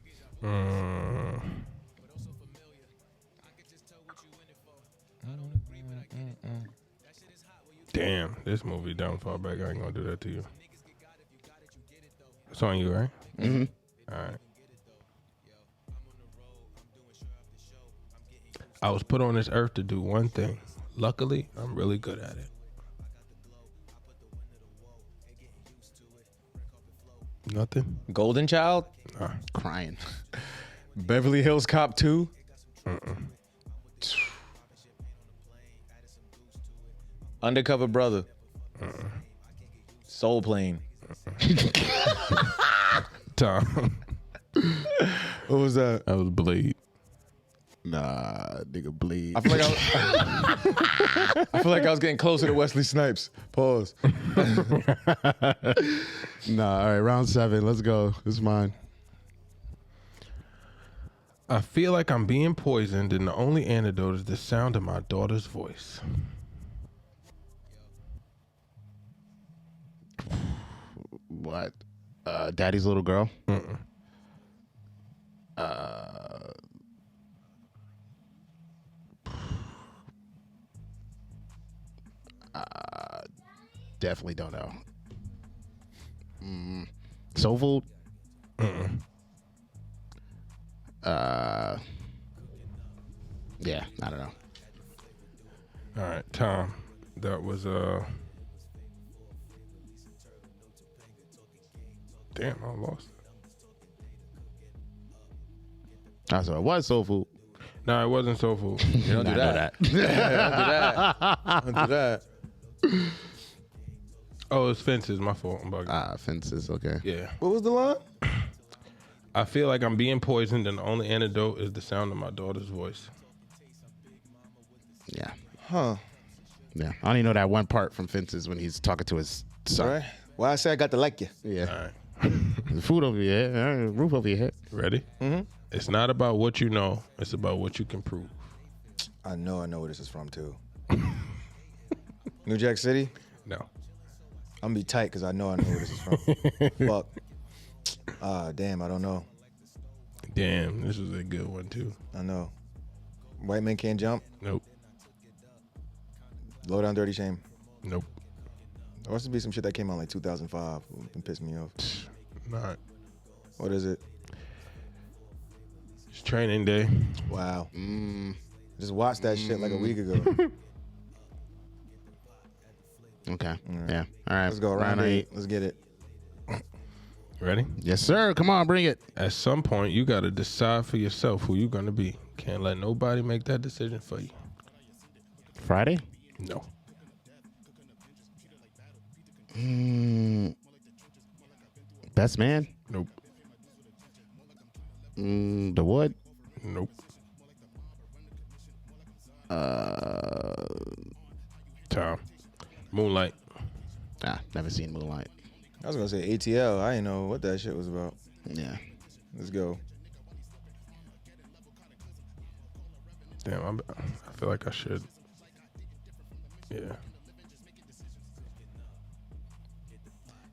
Damn, this movie down far back. I ain't gonna do that to you. It's on you, right? Mm-hmm. All right. I was put on this earth to do one thing. Luckily, I'm really good at it. Nothing? Golden Child? Nah. Crying. Beverly Hills Cop 2? Undercover Brother? Soul Plane? Tom. What was that? That was Blade. Nah, nigga bleed. I feel like I was getting closer to Wesley Snipes. Pause. Nah, all right, round 7. Let's go. This is mine. I feel like I'm being poisoned, and the only antidote is the sound of my daughter's voice. What? Daddy's little girl. Mm-mm. Definitely don't know. Soul Food. Mm-mm. Yeah, I don't know. All right, Tom. That was Damn, I lost it. Oh, so it was Soul Food. No, it wasn't Soul Food. You don't do that. Don't do that. Don't do that. Oh, it's Fences. My fault. I'm bugging. Fences. Okay. Yeah. What was the line? I feel like I'm being poisoned, and the only antidote is the sound of my daughter's voice. Yeah. Huh. Yeah. I only know that one part from Fences when he's talking to his son. All right. Well, I say I got to like you. Yeah. All right. The food over your head, roof over your head. Ready? Mm-hmm. It's not about what you know. It's about what you can prove. I know where this is from, too. New Jack City? No. I'm going to be tight because I know where this is from. Fuck. Damn, I don't know. Damn, this was a good one, too. I know. White Men Can't Jump? Nope. Low Down Dirty Shame? Nope. There must be some shit that came out like 2005 and pissed me off. Not. What is it? It's training day. Wow. Just watched that shit like a week ago. Okay. All right. Yeah. All right. Let's go. Round 8. Let's get it. Ready? Yes, sir. Come on, bring it. At some point, you got to decide for yourself who you're going to be. Can't let nobody make that decision for you. Friday? No. Best man? Nope. The Wood? Nope. Tom. Moonlight. Never seen Moonlight. I was going to say ATL. I didn't know what that shit was about. Yeah. Let's go. Damn, I feel like I should. Yeah.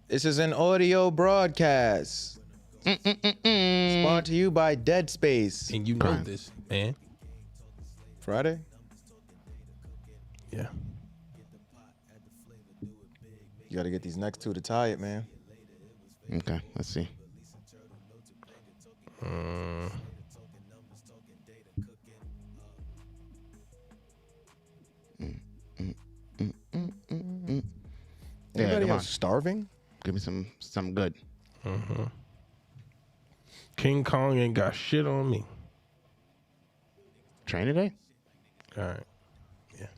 This is an audio broadcast. Sponsored to you by Dead Space. And you know this, man. Friday? Yeah. You got to get these next two to tie it, man. Okay. Let's see. Yeah, Anybody come on. else starving? Give me some good. King Kong ain't got shit on me. Training day? All right.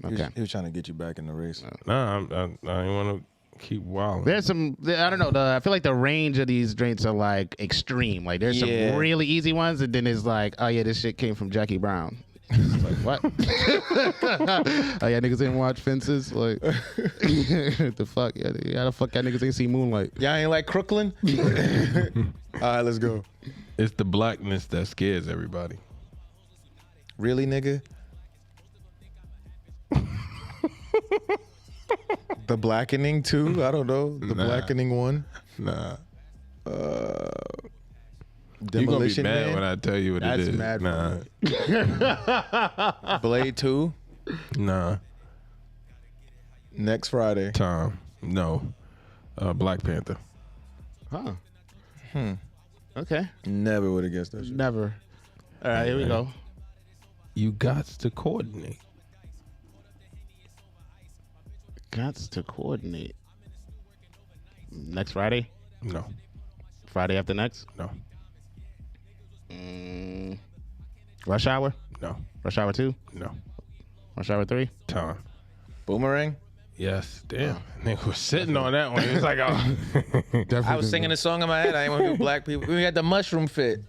Okay. He was trying to get you back in the race. Nah, I didn't want to keep wilding. There's some, I don't know, I feel like the range of these drinks are like extreme. Like there's some really easy ones, and then it's like, oh yeah, this shit came from Jackie Brown. It's like, what? Oh yeah, niggas ain't watch Fences? Like, the fuck? Yeah, how the fuck y'all niggas ain't see Moonlight? Y'all ain't like Crooklyn? All right, let's go. It's the blackness that scares everybody. Really, nigga? The blackening too? I don't know. The blackening one? Nah. You gonna be Demolition mad Man? when I tell you what That's it is. mad Nah. Blade 2? Nah. Next Friday. Tom. No. Black Panther. Huh. Okay. Never would have guessed that shit. Never. All right, here we go. You got to coordinate. Gots to coordinate. Next Friday? No. Friday after next? No. Rush Hour? No. Rush Hour 2? No. Rush Hour 3? Tom. Boomerang? Yes. Damn. Nigga was sitting on that one. He was like, oh. I was singing a song in my head. I didn't want to do black people. We had the mushroom fit.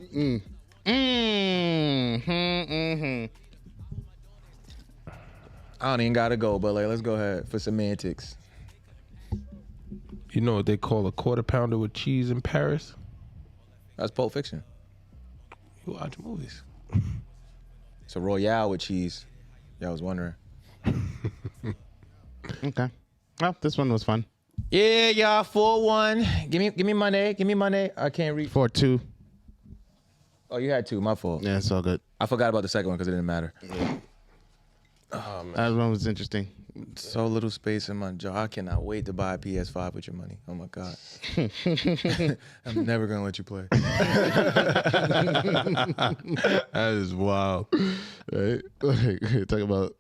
I don't even gotta go, but like, let's go ahead for semantics. You know what they call a quarter pounder with cheese in Paris? That's Pulp Fiction. You watch movies. It's a Royale with cheese. Yeah, I was wondering. Okay. Well, this one was fun. Yeah, y'all. 4-1. Give me money. Give me money. I can't read. 4-2. Oh, you had 2. My fault. Yeah, it's all good. I forgot about the second one because it didn't matter. That one was interesting. So little space in my jaw. I cannot wait to buy a PS5 with your money. Oh my God. I'm never gonna let you play. That is wild. Right? Like, talk about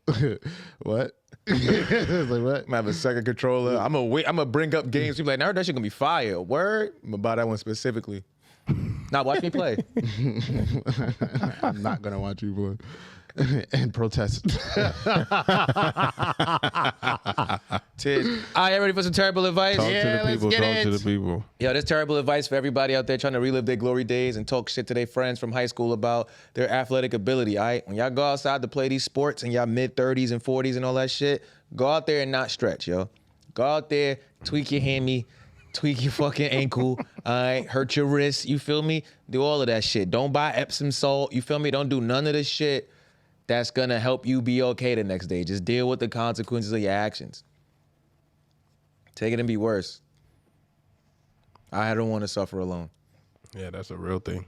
what? It's like what? I'm gonna have a second controller. I'm gonna bring up games. People like, now that shit gonna be fire. Word? I'm gonna buy that one specifically. Now watch me play. I'm not gonna watch you play and protest. Tis. All right, ready for some terrible advice? Talk Yeah, to the let's people. get Talk to it. the people. Yo, there's terrible advice for everybody out there trying to relive their glory days and talk shit to their friends from high school about their athletic ability, all right? When y'all go outside to play these sports and y'all mid-30s and 40s and all that shit, go out there and not stretch, yo. Go out there, tweak your hammy, tweak your fucking ankle, all right? Hurt your wrist, you feel me? Do all of that shit. Don't buy Epsom salt, you feel me? Don't do none of this shit that's gonna help you be okay the next day. Just deal with the consequences of your actions. Take it and be worse. I don't want to suffer alone. Yeah, that's a real thing.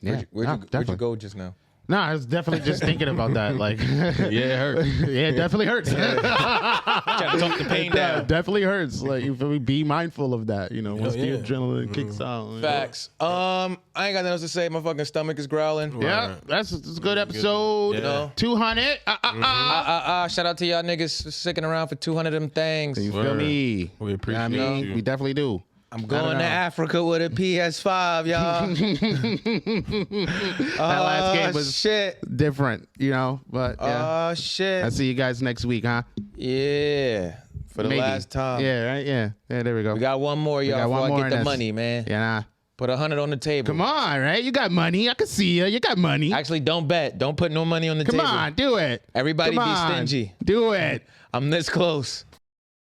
Yeah, Where'd you go just now? No, I was definitely just thinking about that. Like, Yeah, it hurt. yeah, it definitely hurts. Trying to talk the pain Yeah, down. it definitely hurts. Like, you feel me? Be mindful of that. You know, once yeah. the adrenaline kicks out. you know. Facts. I ain't got nothing else to say. My fucking stomach is growling. Yeah, Right. that's a good episode. Yeah. 200. Shout out to y'all niggas sticking around for 200 of them things. You feel Word. me? We appreciate You know what I mean? you. We definitely do. I'm going to Africa with a PS5, y'all. That last game was shit. different, you know. But yeah, Oh shit. I'll see you guys next week, huh? Yeah. For the Maybe. last time. Yeah, right. Yeah, there we go. We got one more, y'all. got one Before more I get and the that's- money, man. Yeah, nah. Put 100 on the table. Come on, right? You got money. I can see you. You got money. Actually, don't bet. Don't put no money on the Come table. on, do it. Everybody Come be on. stingy. Do it. I'm this close.